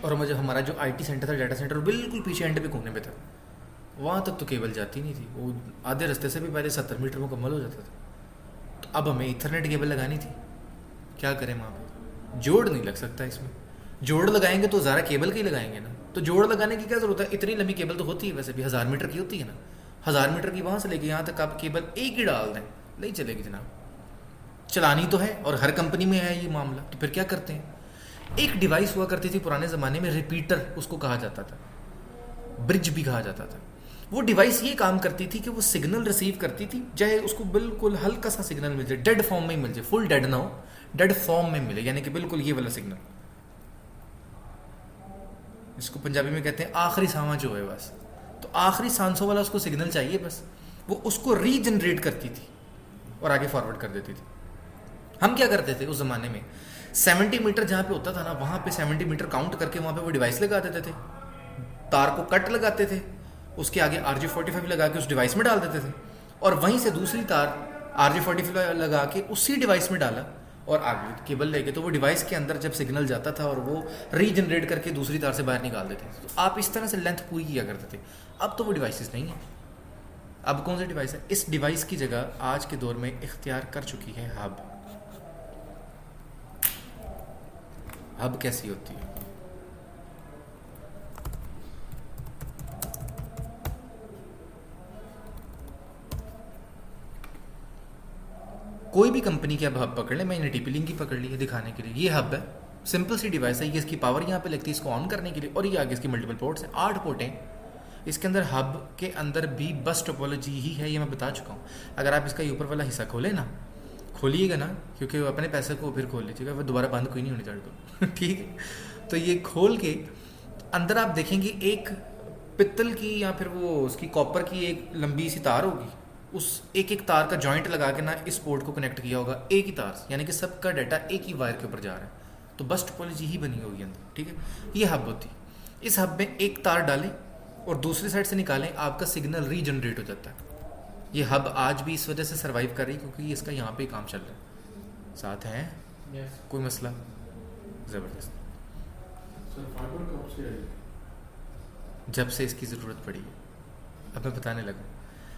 और मुझे हमारा जो आईटी सेंटर था, डाटा सेंटर, बिल्कुल पीछे एंड पे कोने पे था। वहाँ तक तो केबल जाती नहीं थी, वो आधे रास्ते से भी पहले 70 मीटर मुकम्मल हो जाता था। तो अब हमें इथरनेट केबल लगानी थी, क्या करें वहाँ पे, जोड़ नहीं लग सकता इसमें। जोड़ लगाएंगे तो ज़रा केबल का ही लगाएंगे ना, तो जोड़ लगाने की क्या ज़रूरत है, इतनी लंबी केबल तो होती है वैसे भी, 1000 मीटर की होती है ना, 1000 मीटर की वहाँ से लेके यहाँ तक आप केबल एक ही डाल दें, नहीं चलेगी जनाब। चलानी तो है और हर कंपनी में है ये मामला, तो फिर क्या करते हैं, एक डिवाइस हुआ करती थी पुराने ज़माने में, रिपीटर उसको कहा जाता था, ब्रिज भी कहा जाता था। वो डिवाइस ये काम करती थी कि वो सिग्नल रिसीव करती थी, चाहे उसको बिल्कुल हल्का सा सिग्नल मिल जाए, डेड फॉर्म में ही मिल जाए, फुल डेड ना हो, डेड फॉर्म में मिले, यानी कि बिल्कुल ये वाला सिग्नल, इसको पंजाबी में कहते हैं आखिरी सांवा जो है बस, तो आखिरी सांसों वाला उसको सिग्नल चाहिए बस, वो उसको रीजनरेट करती थी और आगे फॉरवर्ड कर देती थी। हम क्या करते थे उस ज़माने में, 70 मीटर जहाँ पे होता था ना, वहाँ पे 70 मीटर काउंट करके वहाँ पे वो डिवाइस लगा देते थे, तार को कट लगाते थे, उसके आगे RJ45 लगा के उस डिवाइस में डाल देते थे, और वहीं से दूसरी तार RJ45 लगा के उसी डिवाइस में डाला और आगे केबल लेके, तो वो डिवाइस के अंदर जब सिग्नल जाता था और वो रीजनरेट करके दूसरी तार से बाहर निकाल देते थे। तो आप इस तरह से लेंथ पूरी किया करते थे। अब तो वो डिवाइसेस नहीं है, अब कौन सी डिवाइस है, इस डिवाइस की जगह आज के दौर में इख्तियार कर चुकी है हब। हब कैसी होती है, कोई भी कंपनी की अब हब पकड़ ले, मैंने TP लिंक की पकड़ ली है दिखाने के लिए, ये हब है, सिंपल सी डिवाइस है, ये इसकी पावर यहाँ पे लगती है इसको ऑन करने के लिए, और ये आगे इसकी मल्टीपल पोर्ट्स हैं, 8 पोर्ट हैं इसके अंदर। हब के अंदर भी बस टोपोलॉजी ही है, ये मैं बता चुका हूँ। अगर आप इसका ऊपर वाला हिस्सा खोले ना, खोलिएगा ना, क्योंकि अपने पैसे को फिर खोल लीजिएगा, वो दोबारा बंद कोई नहीं होनी चाहिए ठीक है। तो ये खोल के अंदर आप देखेंगे एक पित्तल की या फिर वो उसकी कॉपर की एक लंबी सी तार होगी, उस एक एक तार का जॉइंट लगा के ना इस पोर्ट को कनेक्ट किया होगा एक ही तार से, यानी कि सबका डाटा एक ही वायर के ऊपर जा रहा है, तो बस टोपोलॉजी ही बनी होगी अंदर, ठीक है। ये हब होती, इस हब में एक तार डालें और दूसरी साइड से निकालें, आपका सिग्नल रीजनरेट हो जाता है। ये हब आज भी इस वजह से सर्वाइव कर रही है क्योंकि इसका यहाँ पे काम चल रहा है, साथ है कोई मसला, ज़बरदस्त। सर फाइबर कब से आई? जब से इसकी ज़रूरत पड़ी है, अब मैं बताने लगा।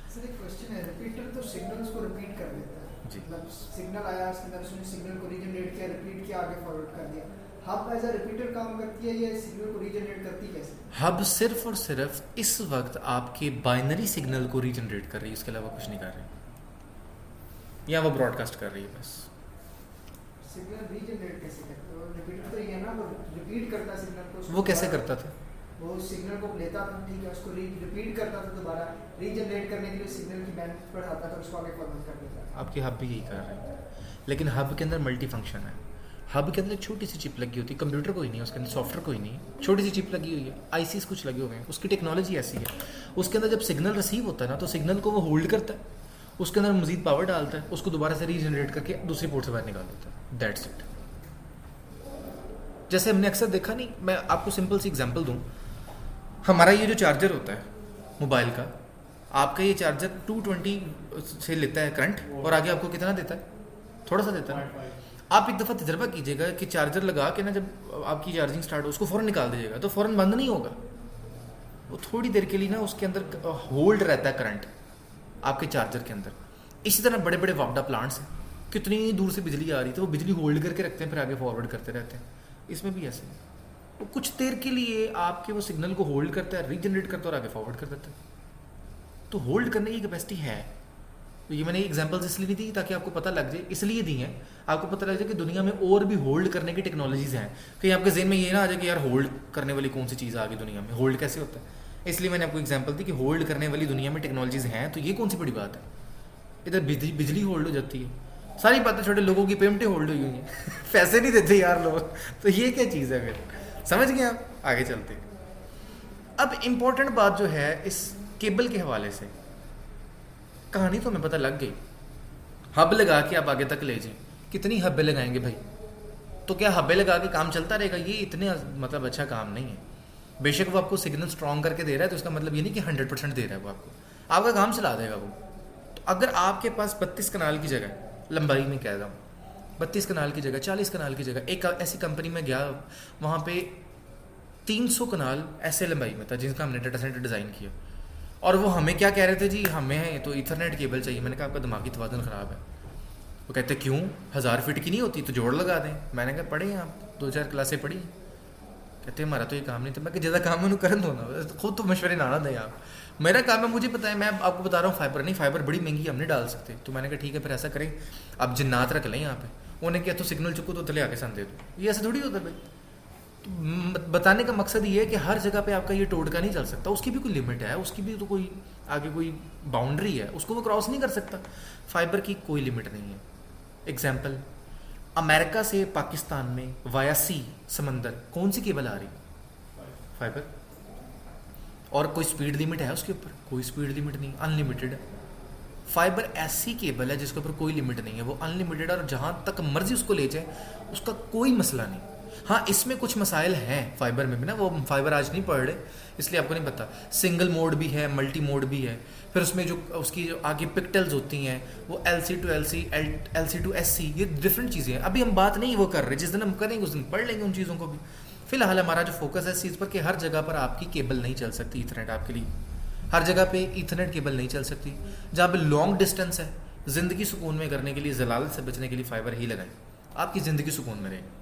सर एक क्वेश्चन है, रिपीटर तो सिग्नल्स को रिपीट कर देता है जी। मतलब सिग्नल आया, उसके अंदर उसने सिग्नल को रीजनरेट किया, रिपीट किया, आगे फॉरवर्ड कर दिया। हब एज अ रिपीटर काम करती है या सिग्नल को रीजनरेट करती कैसे? हब सिर्फ और सिर्फ इस वक्त आपके बाइनरी सिग्नल को रीजनरेट कर रही है, उसके अलावा कुछ नहीं कर रही, या वो ब्रॉडकास्ट कर रही है बस। सिग्नल रीजनरेट कैसे करता है? रिपीटर तो ये है ना, वो रिपीट करता है सिग्नल को। वो कैसे करता था? वो सिग्नल को लेता था, ठीक है, उसको रिपीट करता था, दोबारा रीजनरेट करने के लिए सिग्नल की बैंड बढ़ाता था, उसको आगे फॉरवर्ड कर देता था। आपकी हब भी यही कर रहे हैं, लेकिन हब के अंदर मल्टी फंक्शन है। हब के अंदर एक छोटी सी चिप लगी होती है, कंप्यूटर कोई नहीं है उसके अंदर, सॉफ्टवेयर कोई नहीं है, छोटी सी चिप लगी हुई है, आईसीस कुछ लगे हुए हैं, उसकी टेक्नोलॉजी ऐसी है। उसके अंदर जब सिग्नल रिसीव होता है ना, तो सिग्नल को वो होल्ड करता है, उसके अंदर मजीद पावर डालता है, उसको दोबारा से रीजनरेट करके दूसरी पोर्ट से बाहर निकाल देता है, दैट्स इट। जैसे हमने अक्सर देखा नहीं, मैं आपको सिंपल सी एग्जांपल दूं, हमारा ये जो चार्जर होता है मोबाइल का, आपका ये चार्जर 220 से लेता है करंट, और आगे आपको कितना देता है? थोड़ा सा देता है। आप एक दफ़ा तजर्बा कीजिएगा कि चार्जर लगा के ना जब आपकी चार्जिंग स्टार्ट हो, उसको फ़ौरन निकाल दीजिएगा तो फ़ौरन बंद नहीं होगा, वो थोड़ी देर के लिए ना उसके अंदर होल्ड रहता है करंट आपके चार्जर के अंदर। इसी तरह बड़े बड़े वापडा प्लांट्स हैं, कितनी दूर से बिजली आ रही तो वो बिजली होल्ड करके रखते हैं, फिर आगे फॉरवर्ड करते रहते हैं। इसमें भी ऐसे वो कुछ देर के लिए आपके वो सिग्नल को होल्ड करता है, रीजनरेट करता है और आगे फॉरवर्ड कर देता है। तो होल्ड करने की कैपेसिटी है। तो ये मैंने एग्जांपल्स इसलिए नहीं दी ताकि आपको पता लग जाए, इसलिए दी हैं आपको पता लग जाए कि दुनिया में और भी होल्ड करने की टेक्नोलॉजीज़ हैं। कहीं आपके जेहन में ये ना आ जाए कि यार होल्ड करने वाली कौन सी चीज़ आ गई दुनिया में, होल्ड कैसे होता है। इसलिए मैंने आपको एग्जांपल दी कि होल्ड करने वाली दुनिया में टेक्नोलॉजीज़ हैं, तो ये कौन सी बड़ी बात है। इधर बिजली होल्ड हो जाती है, सारी बातें, छोटे लोगों की पेमेंटें होल्ड हुई हैं पैसे नहीं देते यार लोग, तो ये क्या चीज़ है फिर, समझ गए आप। आगे चलते अब इम्पोर्टेंट बात जो है इस केबल के हवाले से, कहानी तो हमें पता लग गई। हब लगा के आप आगे तक ले जाएं, कितनी हब्बें लगाएंगे भाई, तो क्या हब्बें लगा के काम चलता रहेगा? ये इतने मतलब अच्छा काम नहीं है। बेशक वो आपको सिग्नल स्ट्रॉन्ग करके दे रहा है तो इसका मतलब ये नहीं कि 100% दे रहा है वो आपका काम चला देगा वो। तो अगर आपके पास 32 कनाल की जगह लंबाई में कह रहा हूँ 32 कनाल की जगह 40 कनाल की जगह, एक ऐसी कंपनी में गया वहाँ पे 300 कनाल ऐसे लंबाई में था जिनका हमने डाटा सेंटर डिज़ाइन किया, और वो हमें क्या कह रहे थे जी हमें तो ईथरनेट केबल चाहिए। मैंने कहा आपका दिमागी तवाज़ुन ख़राब है। वो कहते क्यों, 1000 फीट की नहीं होती तो जोड़ लगा दें। मैंने कहा पढ़े आप 2-4 क्लासें पढ़ी। कहते हमारा तो ये काम नहीं था। मैं कि ज़्यादा काम है उन्हें करन दो ना, खुद तो मशवरे ना दें आप। मेरा काम है, मुझे पता है, मैं आपको बता रहा हूँ फाइबर नहीं, फाइबर बड़ी महंगी हम नहीं डाल सकते। तो मैंने कहा ठीक है फिर ऐसा करें, आप जिन्नात रख लें यहाँ पे। उन्हें क्या तो सिग्नल चुको तो तले आके सन दे दो, ये ऐसा थोड़ी होता भाई। तो बताने का मकसद ये है कि हर जगह पे आपका ये टोटका नहीं चल सकता, उसकी भी कोई लिमिट है, उसकी भी तो कोई आगे कोई बाउंड्री है, उसको वो क्रॉस नहीं कर सकता। फाइबर की कोई लिमिट नहीं है। एग्जाम्पल, अमेरिका से पाकिस्तान में वाया सी समंदर कौन सी केबल आ रही? फाइबर। और कोई स्पीड लिमिट है उसके ऊपर? कोई स्पीड लिमिट नहीं, अनलिमिटेड। फाइबर ऐसी केबल है जिसके ऊपर कोई लिमिट नहीं है, वो अनलिमिटेड, और जहाँ तक मर्जी उसको ले जाए उसका कोई मसला नहीं। हाँ, इसमें कुछ मसाइल हैं फाइबर में भी ना, वो फाइबर आज नहीं पढ़ रहे इसलिए आपको नहीं पता। सिंगल मोड भी है, मल्टी मोड भी है, फिर उसमें जो उसकी जो आगे पिक्टल्स होती हैं वो LC to LC, LC to SC, ये डिफरेंट चीज़ें हैं। अभी हम बात नहीं वो कर रहे, जिस दिन हम करेंगे उस दिन पढ़ लेंगे उन चीज़ों को भी। फिलहाल हमारा जो फोकस है इस चीज़ पर कि हर जगह पर आपकी केबल नहीं चल सकती ईथरनेट आपके लिए, हर जगह पे ईथरनेट केबल नहीं चल सकती। जहाँ पे लॉन्ग डिस्टेंस है, ज़िंदगी सुकून में करने के लिए, जलालत से बचने के लिए फाइबर ही लगाएं, आपकी ज़िंदगी सुकून में रहेगी।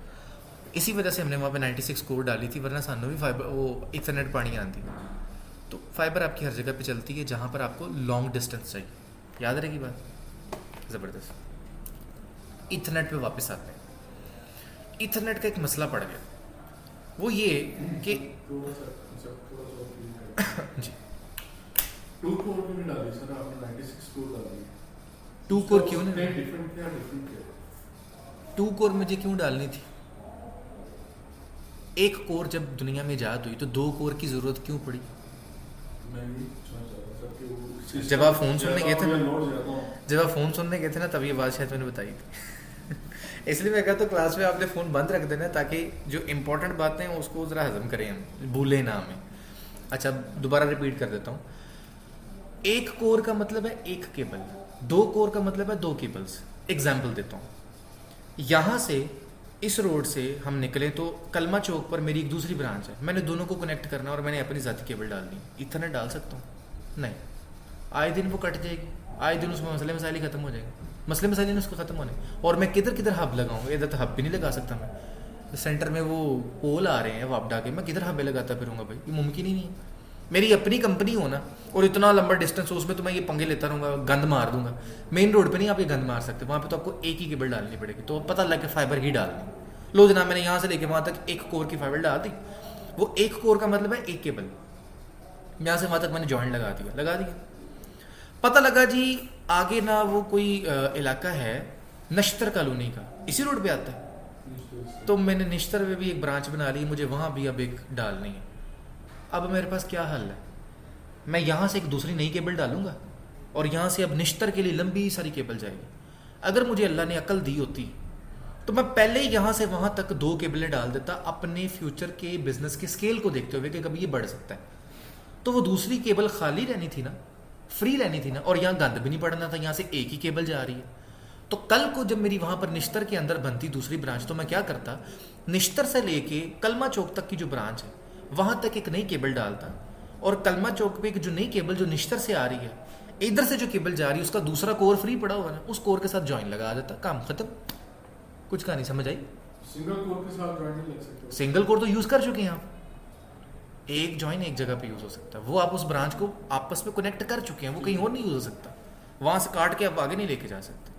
इसी वजह से हमने वहाँ पे 96 कोर डाली थी, वरना सानू भी फाइबर वो ईथरनेट पानी आती। तो फाइबर आपकी हर जगह पे चलती है जहाँ पर आपको लॉन्ग डिस्टेंस चाहिए। याद रहेगी बात, ज़बरदस्त। ईथरनेट पे वापस आते हैं। ईथरनेट का एक मसला पड़ गया, वो ये कि जी 2 कोर में भी डाली सर आपने, 96 कोर डाली। 2 कोर क्यों नहीं? डिफरेंट क्या 2 कोर मुझे क्यों डालनी थी? 1 कोर जब दुनिया में ईजाद हुई तो 2 कोर की ज़रूरत क्यों पड़ी? जब आप फ़ोन सुनने गए थे ना तब ये बात शायद मैंने बताई थी इसलिए मैं कहता हूँ क्लास में आपने फ़ोन बंद रख देना ताकि जो इम्पोर्टेंट बातें हैं उसको ज़रा हजम करें, हम भूलें ना हमें। अच्छा, दोबारा रिपीट कर देता हूँ। 1 कोर का मतलब है 1 केबल, 2 कोर का मतलब है 2 केबल्स। एग्जाम्पल देता हूँ, यहाँ से इस रोड से हम निकले तो कलमा चौक पर मेरी एक दूसरी ब्रांच है, मैंने दोनों को कनेक्ट करना और मैंने अपनी ज़ाती केबल डालनी। इथरनेट डाल सकता हूँ? नहीं, आए दिन वो कट जाएगी, आए दिन उसमें मसले मसाइल खत्म हो जाएंगे, मसले मसाइल नहीं उसको ख़त्म होने। और मैं किधर किधर हब लगाऊँ? इधर तो हब भी नहीं लगा सकता मैं। सेंटर में वो पोल आ रहे हैं वापडा के, मैं किधर हबे लगाता फिरूँगा भाई? ये मुमकिन ही नहीं है। मेरी अपनी कंपनी हो ना और इतना लंबा डिस्टेंस हो, उसमें तो मैं ये पंगे लेता रहूँगा, गंद मार दूंगा। मेन रोड पे नहीं आप ये गंद मार सकते, वहाँ पे तो आपको एक ही केबल डालनी पड़ेगी। तो पता लग के फाइबर ही डालनी। लो जनाब, मैंने यहाँ से लेके वहाँ तक 1 कोर की फाइबर डाल दी। वो 1 कोर का मतलब है 1 केबल, यहाँ से वहाँ तक मैंने जॉइंट लगा दिया। पता लगा जी आगे ना वो कोई इलाका है नश्तर कॉलोनी का, इसी रोड पे आता है, तो मैंने निश्तर में भी एक ब्रांच बना ली, मुझे वहाँ भी अब एक डालनी है। अब मेरे पास क्या हल है? मैं यहाँ से एक दूसरी नई केबल डालूंगा और यहाँ से अब निश्तर के लिए लंबी सारी केबल जाएगी। अगर मुझे अल्लाह ने अकल दी होती तो मैं पहले ही यहाँ से वहाँ तक 2 केबलें डाल देता, अपने फ्यूचर के बिजनेस के स्केल को देखते हुए कि कभी ये बढ़ सकता है। तो वो दूसरी केबल खाली रहनी थी ना, फ्री रहनी थी ना, और यहाँ गंद भी नहीं पड़ना था, यहाँ से एक ही केबल जा रही है। तो कल को जब मेरी वहाँ पर निश्तर के अंदर बनती दूसरी ब्रांच, तो मैं क्या करता, निश्तर से लेके कलमा चौक तक की जो ब्रांच है वहाँ तक एक नई केबल डालता, और कलमा चौक पे एक जो नई केबल जो निश्तर से आ रही है, इधर से जो केबल जा रही है उसका दूसरा कोर फ्री पड़ा हुआ ना, उस कोर के साथ ज्वाइन लगा देता, काम खत्म। कुछ कहानी समझ आई? सिंगल कोर के साथ ज्वाइन नहीं लग सकता। सिंगल कोर तो यूज़ कर चुके हैं आप, एक ज्वाइन एक जगह पे यूज़ हो सकता है, वो आप उस ब्रांच को आपस में कनेक्ट कर चुके हैं, वो कहीं और नहीं यूज़ हो सकता, वहाँ से काट के आप आगे नहीं लेके जा सकते।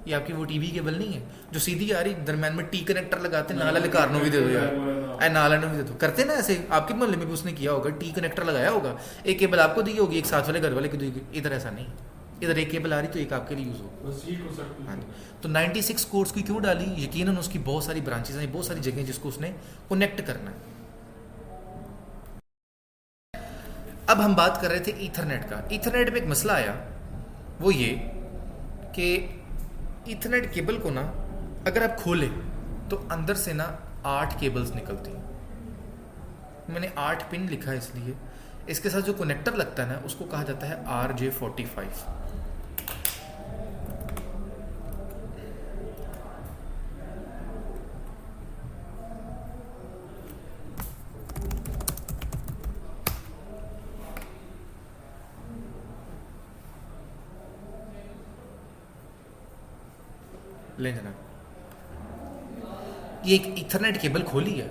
ये आपकी वो टीवी केबल नहीं है जो सीधी आ रही, दरम्यान में टी कनेक्टर लगाते, नाला लिकारनो भी दे दो यार, नाला भी दे दो, करते ना ऐसे। आपके मोहल्ले में भी उसने किया होगा, टी कनेक्टर लगाया होगा, एक केबल आपको दी होगी, एक साथ वाले घर वाले की दी होगी। इधर ऐसा नहीं, इधर एक केबल आ रही तो एक आपके लिए यूज़ होगा। बस ये हो सकती है। हाँ जी, तो 96 कोर्स की क्यों डाली? यकीनन उसकी बहुत सारी ब्रांचेज हैं, बहुत सारी जगह जिसको उसने कनेक्ट करना है। अब हम बात कर रहे थे ईथरनेट का। ईथरनेट में एक मसला आया, वो ये कि ईथरनेट केबल को ना अगर आप खोलें तो अंदर से ना 8 केबल्स निकलती हैं। मैंने 8 पिन लिखा है इसलिए। इसके साथ जो कनेक्टर लगता है ना उसको कहा जाता है RJ45। ले जनाब, ये एक इथरनेट केबल खोली है,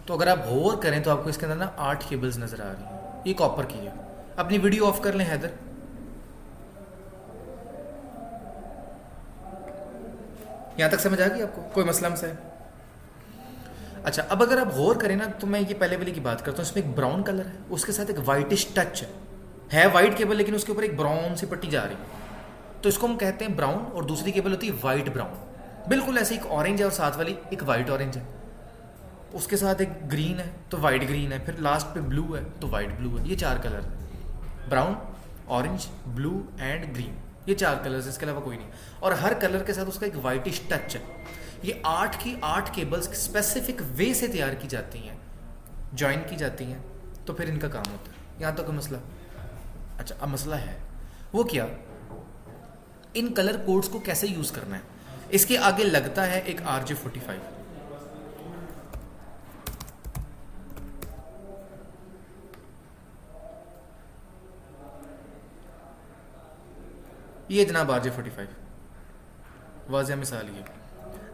तो अगर आप होवर करें तो आपको इसके अंदर ना 8 केबल्स नजर आ रही हैं। ये कॉपर की है। अपनी वीडियो ऑफ कर लें हैदर। यहां तक समझ आ गई आपको? कोई मसला मसा है? अच्छा, अब अगर आप होवर करें ना तो मैं ये पहले वाली की बात करता हूँ। इसमें एक ब्राउन कलर है, उसके साथ एक वाइटिश टच है वाइट केबल, लेकिन उसके ऊपर एक ब्राउन सी पट्टी जा रही है, तो इसको हम कहते हैं ब्राउन। और दूसरी केबल होती है वाइट ब्राउन। बिल्कुल ऐसे एक ऑरेंज है और साथ वाली एक वाइट ऑरेंज है, उसके साथ एक ग्रीन है तो वाइट ग्रीन है, फिर लास्ट पे ब्लू है तो वाइट ब्लू है। ये 4 कलर है, brown, orange, blue and green. ये 4 कलर्स, इसके अलावा कोई नहीं। और हर कलर के साथ उसका एक वाइटिश टच है। ये 8 की 8 केबल्स स्पेसिफिक वे से तैयार की जाती हैं, ज्वाइन की जाती हैं, तो फिर इनका काम होता है। यहाँ तक कोई मसला? अच्छा, अब मसला है वो क्या, इन कलर कोड्स को कैसे यूज करना है। इसके आगे लगता है एक RJ45। ये जनाब RJ45 वाज़िया मिसाल। ये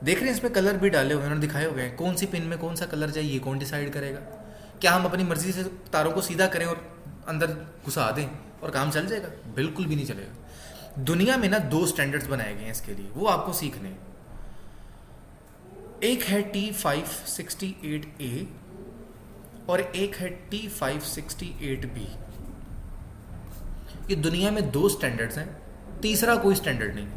देख रहे हैं, इसमें कलर भी डाले हुए हैं, उन्होंने दिखाए हुए हैं कौन सी पिन में कौन सा कलर चाहिए, कौन डिसाइड करेगा। क्या हम अपनी मर्जी से तारों को सीधा करें और अंदर घुसा दें और काम चल जाएगा? बिल्कुल भी नहीं चलेगा। दुनिया में ना 2 स्टैंडर्ड्स बनाए गए हैं इसके लिए, वो आपको सीखने हैं। एक है T568A और एक है T568B। ये दुनिया में 2 स्टैंडर्ड्स हैं, तीसरा कोई स्टैंडर्ड नहीं है।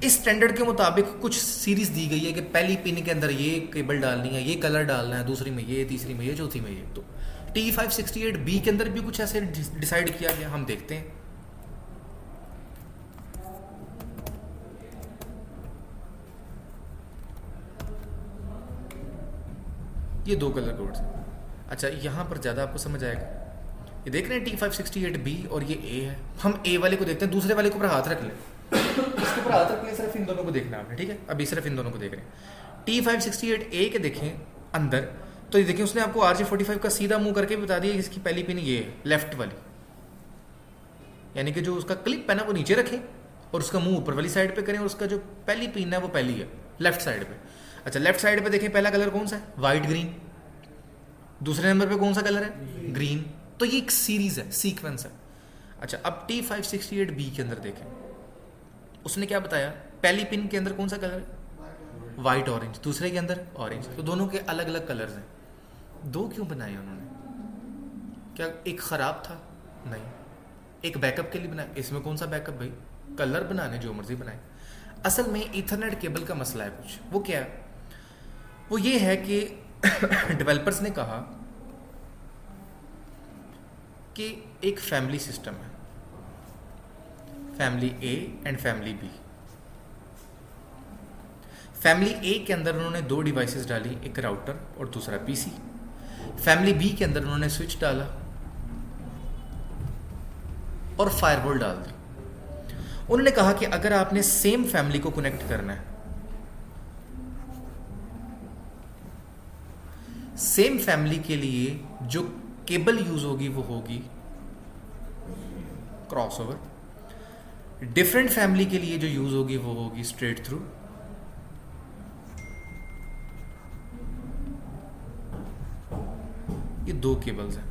इस स्टैंडर्ड के मुताबिक कुछ सीरीज दी गई है कि पहली पिन के अंदर ये केबल डालनी है, ये कलर डालना है, दूसरी में ये, तीसरी में ये, चौथी में ये। तो T568B के अंदर भी कुछ ऐसे डिसाइड किया गया, हम देखते हैं। ये 2 कलर कोड्स हैं। अच्छा, यहाँ पर ज़्यादा आपको समझ आएगा। ये देख रहे हैं T568B और ये A है। हम A वाले को देखते हैं, दूसरे वाले के ऊपर हाथ रख लें। इसके ऊपर हाथ रख लें, सिर्फ इन दोनों को देखना है आपने, ठीक है? अभी सिर्फ इन दोनों को देख रहे हैं। T568A के देखें अंदर, तो ये देखिए उसने आपको RJ45 का सीधा मुंह करके बता दिया इसकी पहली पिन ये है, लेफ्ट वाली। यानी कि जो उसका क्लिप है ना वो नीचे रखें और उसका मुंह ऊपर वाली साइड पे करें, और उसका जो पहली पिन है वो पहली है लेफ्ट साइड पे। अच्छा, लेफ्ट साइड पे देखें पहला कलर कौन सा है? White green. दूसरे नंबर पे कौन सा कलर है? ग्रीन। तो ये एक सीरीज है, सीक्वेंस है। अच्छा, अब T568B के अंदर देखें, उसने क्या बताया? पहली पिन के अंदर कौन सा कलर है? White orange. दूसरे के अंदर ऑरेंज। तो दोनों के अलग अलग कलर्स हैं। 2 क्यों बनाए उन्होंने? क्या एक खराब था? नहीं, एक बैकअप के लिए बनाया। इसमें कौन सा बैकअप भाई? कलर बनाने जो मर्जी बनाए। असल में ईथरनेट केबल का मसला है कुछ। वो क्या है? वो ये है कि डेवलपर्स ने कहा कि एक फैमिली सिस्टम है, family A and family B। Family A के अंदर उन्होंने 2 डिवाइसेस डाली, एक राउटर और दूसरा PC। फैमिली B के अंदर उन्होंने स्विच डाला और फायरवॉल डाल दी। उन्होंने कहा कि अगर आपने सेम फैमिली को कनेक्ट करना है, सेम फैमिली के लिए जो केबल यूज होगी वो होगी क्रॉसओवर। डिफरेंट फैमिली के लिए जो यूज होगी वो होगी स्ट्रेट थ्रू। ये 2 केबल्स हैं।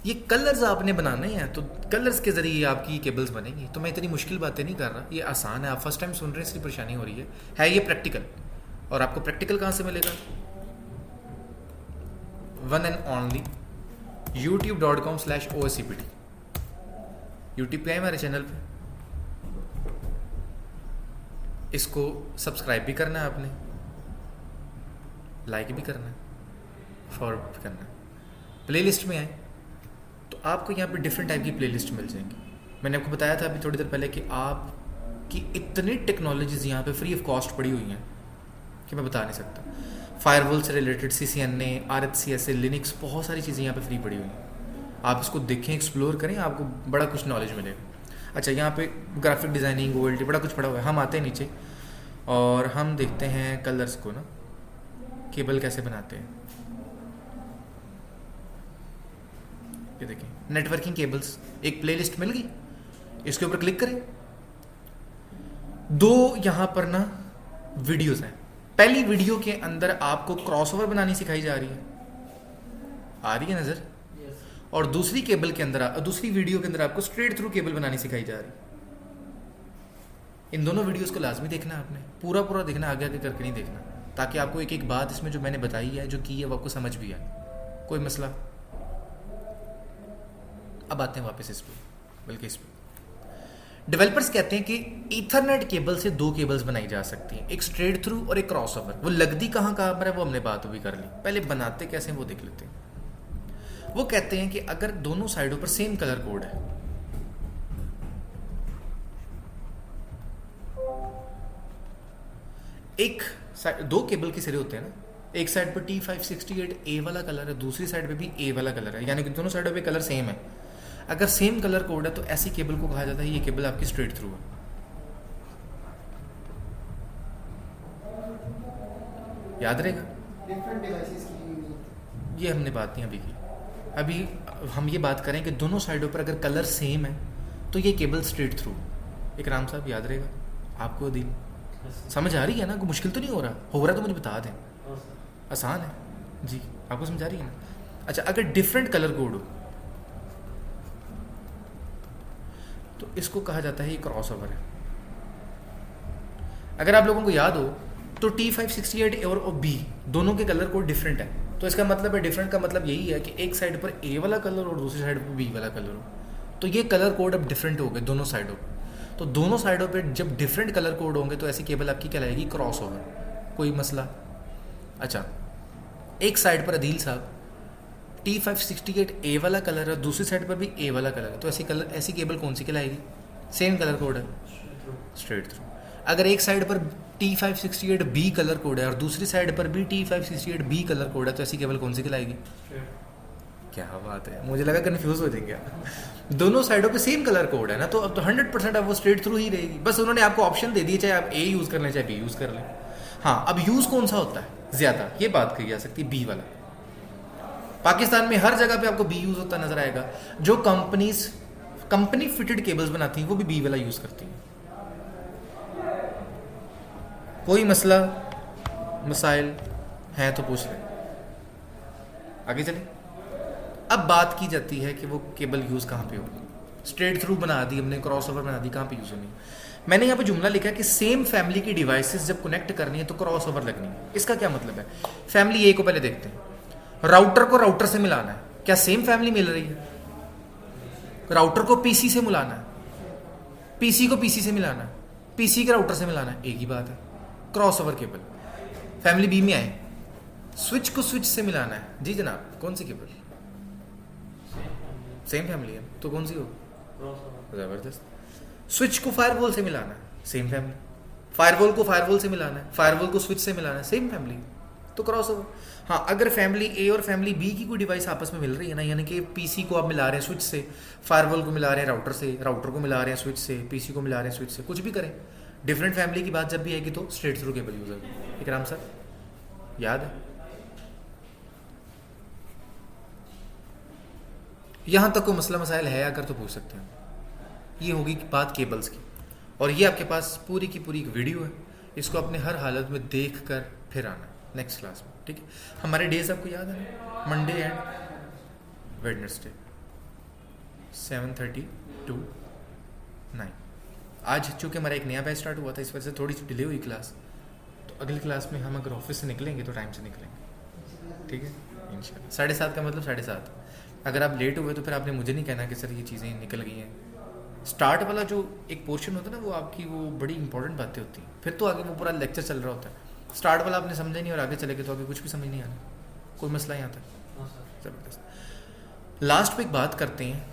ये कलर्स आपने बनाने हैं, तो कलर्स के जरिए आपकी केबल्स बनेंगी। तो मैं इतनी मुश्किल बातें नहीं कर रहा, ये आसान है। आप फर्स्ट टाइम सुन रहे हैं इसलिए परेशानी हो रही है ये प्रैक्टिकल। और आपको प्रैक्टिकल कहाँ से मिलेगा? One and only youtube.com/OSCPT। YouTube पे है मेरे चैनल पे, इसको सब्सक्राइब भी करना है आपने, लाइक भी करना है, फॉरवर्ड भी करना है। प्लेलिस्ट में आए तो आपको यहाँ पे डिफरेंट टाइप की प्लेलिस्ट मिल जाएंगी। मैंने आपको बताया था अभी थोड़ी देर पहले कि आपकी इतनी टेक्नोलॉजीज यहाँ पे फ्री ऑफ कॉस्ट पड़ी हुई हैं कि मैं बता नहीं सकता। फायरवॉल से रिलेटेड CCNA, RHCSA, लिनक्स, बहुत सारी चीज़ें यहाँ पे फ्री पड़ी हुई हैं। आप इसको देखें, एक्सप्लोर करें, आपको बड़ा कुछ नॉलेज मिलेगा। अच्छा, यहाँ पे ग्राफिक डिज़ाइनिंग, OLT, बड़ा कुछ पड़ा हुआ है। हम आते हैं नीचे और हम देखते हैं कलर्स को ना, केबल कैसे बनाते हैं। ये देखें, नेटवर्किंग केबल्स, एक प्लेलिस्ट मिल गई, इसके ऊपर क्लिक करें। 2 यहाँ पर ना वीडियोस हैं। पहली वीडियो के अंदर आपको क्रॉसओवर बनानी सिखाई जा रही है, आ रही है नजर, और दूसरी केबल के अंदर, दूसरी वीडियो के अंदर आपको स्ट्रेट थ्रू केबल बनानी सिखाई जा रही है। इन दोनों वीडियोस को लाजमी देखना है आपने, पूरा पूरा देखना, आगे आगे करके नहीं देखना, ताकि आपको एक एक बात इसमें जो मैंने बताई है, जो की है, वो आपको समझ भी आए। कोई मसला? अब आते हैं वापस इस पे, बल्कि इस पे। डेवलपर्स कहते हैं कि ईथरनेट केबल से 2 केबल्स बनाई जा सकती हैं, एक स्ट्रेट थ्रू और एक क्रॉसओवर। वो लगती कहाँ पर है वो हमने बात भी कर ली, पहले बनाते कैसे हैं वो देख लेते हैं। वो कहते हैं कि अगर दोनों साइडों पर सेम कलर कोड है, एक साइड, 2 केबल के सिरे होते हैं ना, एक साइड पर T568A वाला कलर है, दूसरी साइड पे भी A वाला कलर है, यानी कि दोनों साइडों पे कलर सेम है। अगर सेम कलर कोड है तो ऐसी केबल को कहा जाता है ये केबल आपकी स्ट्रेट थ्रू है। याद रहेगा, डिफरेंट डिवाइसेस के लिए यूज होता है। ये हमने बात नहीं अभी की। अभी हम ये बात करें कि दोनों साइडों पर अगर कलर सेम है तो ये केबल स्ट्रेट थ्रू। इकराम साहब याद रहेगा आपको, दिन समझ आ रही है ना? कोई मुश्किल तो नहीं हो रहा तो मुझे बता दें, आसान है जी, आपको समझ आ रही है ना? अच्छा, अगर डिफरेंट कलर कोड हो तो इसको कहा जाता है ये क्रॉसओवर है। अगर आप लोगों को याद हो तो T568 और B दोनों के कलर कोड डिफरेंट है, तो इसका मतलब है, डिफरेंट का मतलब यही है कि एक साइड पर A वाला कलर और दूसरी साइड पर B वाला कलर हो, तो ये कलर कोड अब डिफरेंट हो गए दोनों साइडों पर। तो दोनों साइडों पे जब डिफरेंट कलर कोड होंगे तो ऐसी केबल आपकी कहलाएगी क्रॉसओवर। कोई मसला? अच्छा, एक साइड पर अदील साहब T568A वाला कलर है, दूसरी साइड पर भी A वाला कलर है, तो ऐसी केबल कौन सी कहलाएगी? सेम कलर कोड है, स्ट्रेट थ्रू। अगर एक साइड पर T568B कलर कोड है और दूसरी साइड पर भी T568B कलर कोड है, तो ऐसी केबल कौन सी कहलाएगी? क्या बात है, मुझे लगा कंफ्यूज हो जाएंगे आप। दोनों साइडों पे सेम कलर कोड है ना, तो अब तो 100% अब वो स्ट्रेट थ्रू ही रहेगी। बस उन्होंने आपको ऑप्शन दे दिए, चाहे आप A यूज़ कर लें चाहे B यूज़ कर लें। हाँ, अब यूज़ कौन सा होता है ज़्यादा, ये बात कही जा सकती है, B वाला। पाकिस्तान में हर जगह पे आपको B यूज़ होता नजर आएगा। जो कंपनी फिटेड केबल्स बनाती हैं वो भी B वाला यूज़ करती हैं। कोई मसला मसाइल है तो पूछ लें, आगे चलें। अब बात की जाती है कि वो केबल यूज़ कहाँ पे होगी। स्ट्रेट थ्रू बना दी हमने, क्रॉसओवर बना दी, कहाँ पे यूज़ होनी है? मैंने यहाँ पे जुमला लिखा है कि सेम फैमिली की डिवाइसेस जब कनेक्ट करनी है तो क्रॉसओवर लगनी है। इसका क्या मतलब है? फैमिली ए को पहले देखते हैं, राउटर को राउटर से मिलाना है, क्या सेम फैमिली मिल रही है? राउटर को पीसी से मिलाना है, पीसी को पीसी से मिलाना है, पीसी के राउटर से मिलाना है, एक ही बात है, क्रॉसओवर केबल। फैमिली बी में आए, स्विच को स्विच से मिलाना है, जी जनाब, कौन सी केबल? सेम फैमिली है तो कौन सी हो? जबरदस्त। स्विच को फायरवॉल से मिलाना है, सेम फैमिली। फायरवॉल को फायरवॉल से मिलाना है, फायरवॉल को स्विच से मिलाना है, सेम फैमिली, तो क्रॉसओवर। हाँ, अगर फैमिली ए और फैमिली बी की कोई डिवाइस आपस में मिल रही है ना, यानी कि पीसी को आप मिला रहे हैं स्विच से, फायरवॉल को मिला रहे हैं राउटर से, राउटर को मिला रहे हैं स्विच से, पीसी को मिला रहे हैं स्विच से, कुछ भी करें, डिफरेंट फैमिली की बात जब भी आएगी तो स्ट्रेट थ्रू केबल यूज होगी। इकराम सर याद है? यहाँ तक कोई मसला मसाइल है अगर तो पूछ सकते हैं। ये होगी बात केबल्स की, और ये आपके पास पूरी की पूरी एक वीडियो है, इसको अपने हर हालत में देख कर फिर आना नेक्स्ट क्लास में, ठीक है? हमारे डेज आपको याद है ना? Monday and Wednesday 7:30 to 9। आज चूँकि हमारा एक नया बैच स्टार्ट हुआ था, इस वजह से थोड़ी सी डिले हुई क्लास, तो अगली क्लास में हम अगर ऑफिस से निकलेंगे तो टाइम से निकलेंगे, ठीक है? इंशाल्लाह 7:30 का मतलब 7:30। अगर आप लेट हुए तो फिर आपने मुझे नहीं कहना कि सर ये चीज़ें निकल गई हैं। स्टार्ट वाला जो एक पोर्शन होता है ना, वो आपकी वो बड़ी इंपॉर्टेंट बातें होती हैं, फिर तो आगे वो पूरा लेक्चर चल रहा होता है। स्टार्ट वाला आपने समझा नहीं और आगे चले गए तो आगे कुछ भी समझ नहीं आना। कोई मसला यहाँ तक? ज़बरदस्त। लास्ट पे एक बात करते हैं,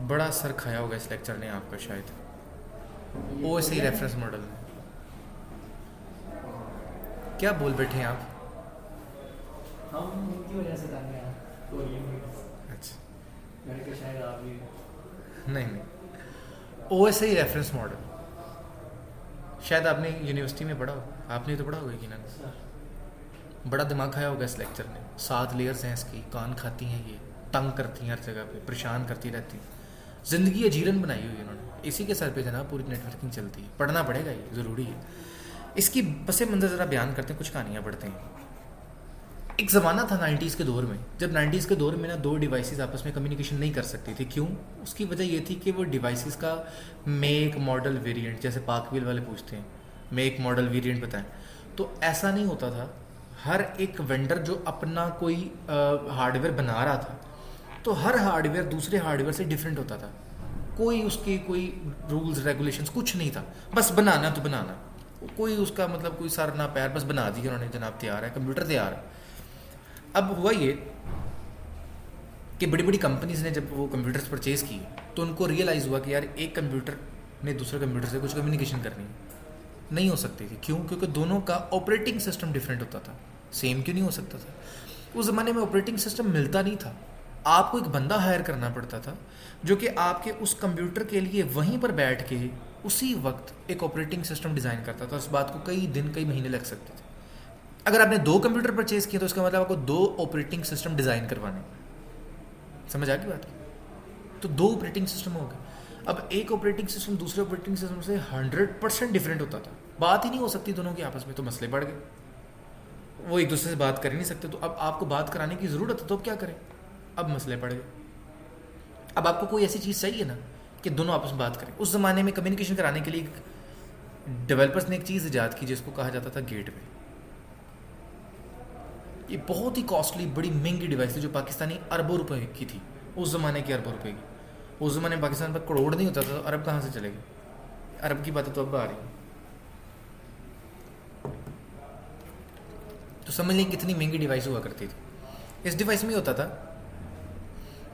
बड़ा सर खाया होगा इस लेक्चर ने आपका शायद, ओ ऐसे ही रेफरेंस मॉडल में। क्या बोल बैठे हैं आप? हम उनकी वजह से कर रहे हैं तो ये अच्छा, मैंने कहा शायद आप भी नहीं, ओ ऐसे ही रेफरेंस मॉडल शायद आपने यूनिवर्सिटी में पढ़ा हो, आपने तो पढ़ा होगा यकीनन। सर बड़ा दिमाग खाया होगा इस लेक्चर ने। 7 लेयर्स हैं इसकी, कान खाती हैं ये, तंग करती हैं हर जगह पे, परेशान करती रहती हैं, ज़िंदगी अजीरन बनाई हुई है इन्होंने। इसी के सर पे जनाब पूरी नेटवर्किंग चलती है। पढ़ना पड़ेगा, ये ज़रूरी है। इसकी पस मंज़र ज़रा बयान करते हैं, कुछ कहानियाँ पढ़ते हैं। एक ज़माना था 90s के दौर में, जब 90s के दौर में ना 2 डिवाइसेस आपस में कम्युनिकेशन नहीं कर सकती थी। क्यों? उसकी वजह ये थी कि वो डिवाइसेस का मेक मॉडल वेरिएंट, जैसे पाकविल वाले पूछते हैं मेक मॉडल वेरिएंट बताएं, तो ऐसा नहीं होता था। हर एक वेंडर जो अपना कोई हार्डवेयर बना रहा था, तो हर हार्डवेयर दूसरे हार्डवेयर से डिफरेंट होता था। कोई उसके कोई रूल्स रेगुलेशंस कुछ नहीं था, बस बनाना तो बनाना, कोई उसका मतलब कोई सर ना पैर, बस बना दिया उन्होंने, जनाब तैयार है, कंप्यूटर तैयार है। अब हुआ ये कि बड़ी बड़ी कंपनीज ने जब वो कंप्यूटर्स परचेज़ किए तो उनको रियलाइज़ हुआ कि यार एक कंप्यूटर ने दूसरे कंप्यूटर से कुछ कम्युनिकेशन करनी नहीं हो सकती थी। क्यों? क्योंकि दोनों का ऑपरेटिंग सिस्टम डिफरेंट होता था। सेम क्यों नहीं हो सकता था? उस ज़माने में ऑपरेटिंग सिस्टम मिलता नहीं था, आपको एक बंदा हायर करना पड़ता था जो कि आपके उस कंप्यूटर के लिए वहीं पर बैठ के उसी वक्त एक ऑपरेटिंग सिस्टम डिज़ाइन करता था। उस बात को कई दिन कई महीने लग सकते थे। अगर आपने 2 कंप्यूटर परचेज किए तो इसका मतलब आपको 2 ऑपरेटिंग सिस्टम डिज़ाइन करवाने। समझ आ गई बात? तो 2 ऑपरेटिंग सिस्टम हो गए। अब एक ऑपरेटिंग सिस्टम दूसरे ऑपरेटिंग सिस्टम से 100% डिफरेंट होता था, बात ही नहीं हो सकती दोनों की आपस में, तो मसले बढ़ गए। वो एक दूसरे से बात कर ही नहीं सकते, तो अब आपको बात कराने की ज़रूरत है, तो अब क्या करें? अब मसले पड़ गए। अब आपको कोई ऐसी चीज़ चाहिए ना कि दोनों आपस में बात करें। उस ज़माने में कम्युनिकेशन कराने के लिए डेवलपर्स ने एक चीज़ ईजाद की जिसको कहा जाता था गेटवे। ये बहुत ही कॉस्टली, बड़ी महंगी डिवाइस थी जो पाकिस्तानी अरबों रुपए की थी, उस ज़माने की अरबों रुपए की। उस ज़माने में पाकिस्तान पर करोड़ नहीं होता था, तो अरब कहाँ से चलेगी? अरब की बातें तो अब आ रही हैं। तो समझ लें कितनी महंगी डिवाइस हुआ करती थी। इस डिवाइस में होता था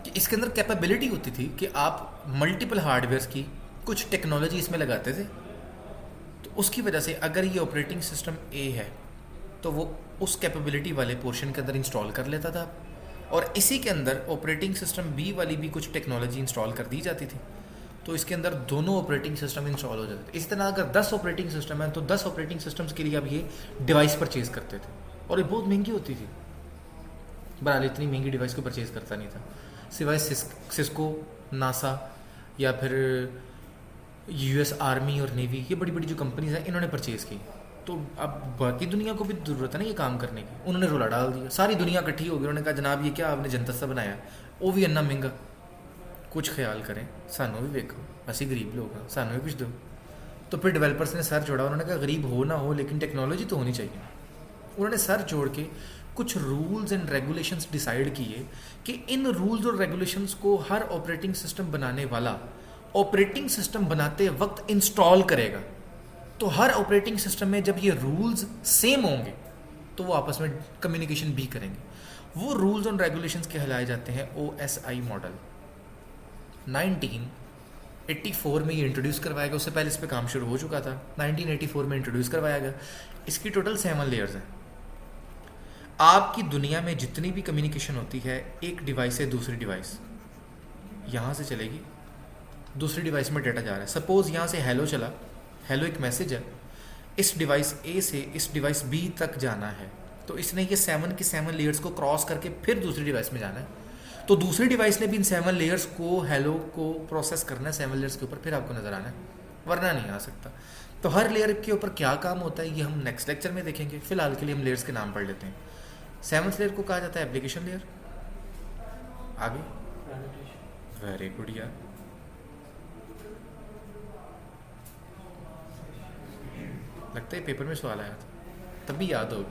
कि इसके अंदर कैपेबिलिटी होती थी कि आप मल्टीपल हार्डवेयर्स की कुछ टेक्नोलॉजी इसमें लगाते थे। तो उसकी वजह से अगर ये ऑपरेटिंग सिस्टम ए है तो वो उस कैपेबिलिटी वाले पोर्शन के अंदर इंस्टॉल कर लेता था, और इसी के अंदर ऑपरेटिंग सिस्टम बी वाली भी कुछ टेक्नोलॉजी इंस्टॉल कर दी जाती थी। तो इसके अंदर दोनों ऑपरेटिंग सिस्टम इंस्टॉल हो जाते थे। इसी तरह अगर 10 ऑपरेटिंग सिस्टम है तो 10 ऑपरेटिंग सिस्टम्स के लिए आप ये डिवाइस परचेज़ करते थे, और ये बहुत महंगी होती थी। बहरहाल इतनी महंगी डिवाइस को परचेज़ करता नहीं था, सिवाय सिस्को, नासा या फिर यूएस आर्मी और नेवी, ये बड़ी बड़ी जो कंपनीज हैं इन्होंने परचेज़ की। तो अब बाकी दुनिया को भी ज़रूरत है ना ये काम करने की, उन्होंने रोला डाल दिया। सारी दुनिया इकट्ठी हो गई, उन्होंने कहा जनाब ये क्या आपने जनता सा बनाया, वो भी इन्ना महंगा, कुछ ख्याल करें, सानू भी देखो, असं गरीब लोग हैं, सानू भी कुछ दो। तो फिर डेवलपर्स ने सर जोड़ा, उन्होंने कहा गरीब हो ना हो लेकिन टेक्नोलॉजी तो होनी चाहिए। उन्होंने सर जोड़ के कुछ रूल्स एंड रेगुलेशंस डिसाइड किए कि इन रूल्स और रेगुलेशंस को हर ऑपरेटिंग सिस्टम बनाने वाला ऑपरेटिंग सिस्टम बनाते वक्त इंस्टॉल करेगा। तो हर ऑपरेटिंग सिस्टम में जब ये रूल्स सेम होंगे तो वो आपस में कम्युनिकेशन भी करेंगे। वो रूल्स और रेगुलेशंस कहलाए जाते हैं OSI मॉडल। 1984 में ये इंट्रोड्यूस करवाया गया, उससे पहले इस पे काम शुरू हो चुका था। 1984 में इंट्रोड्यूस करवाया गया। इसकी टोटल 7 लेयर्स हैं। आपकी दुनिया में जितनी भी कम्युनिकेशन होती है एक डिवाइस से दूसरी डिवाइस, यहाँ से चलेगी, दूसरी डिवाइस में डाटा जा रहा है। सपोज यहाँ से हेलो चला, हेलो एक मैसेज है, इस डिवाइस ए से इस डिवाइस बी तक जाना है, तो इसने ये 7 की 7 लेयर्स को क्रॉस करके फिर दूसरी डिवाइस में जाना है। तो दूसरी डिवाइस ने भी इन 7 लेयर्स को, हेलो को प्रोसेस करना है 7 लेयर्स के ऊपर, फिर आपको नज़र आना है, वरना नहीं आ सकता। तो हर लेयर के ऊपर क्या काम होता है ये हम नेक्स्ट लेक्चर में देखेंगे। फिलहाल के लिए हम लेयर्स के नाम पढ़ लेते हैं। 7th लेयर को कहा जाता है एप्लीकेशन लेयर। आगे वेरी गुड यार, लगता है पेपर में सवाल आया था तब भी याद हो।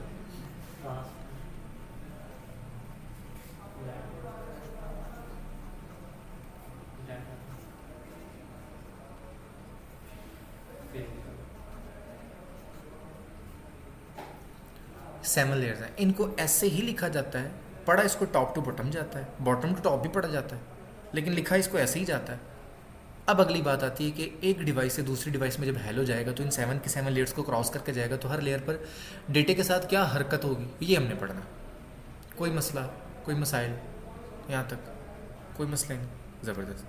सेवन लेयर्स हैं, इनको ऐसे ही लिखा जाता है। पढ़ा इसको टॉप टू बॉटम जाता है, बॉटम टू टॉप भी पढ़ा जाता है, लेकिन लिखा इसको ऐसे ही जाता है। अब अगली बात आती है कि एक डिवाइस से दूसरी डिवाइस में जब हेलो जाएगा तो इन 7 के 7 लेयर्स को क्रॉस करके जाएगा, तो हर लेयर पर डेटे के साथ क्या हरकत होगी ये हमने पढ़ना। कोई मसला, कोई मसाइल, यहाँ तक कोई मसला नहीं, ज़बरदस्त।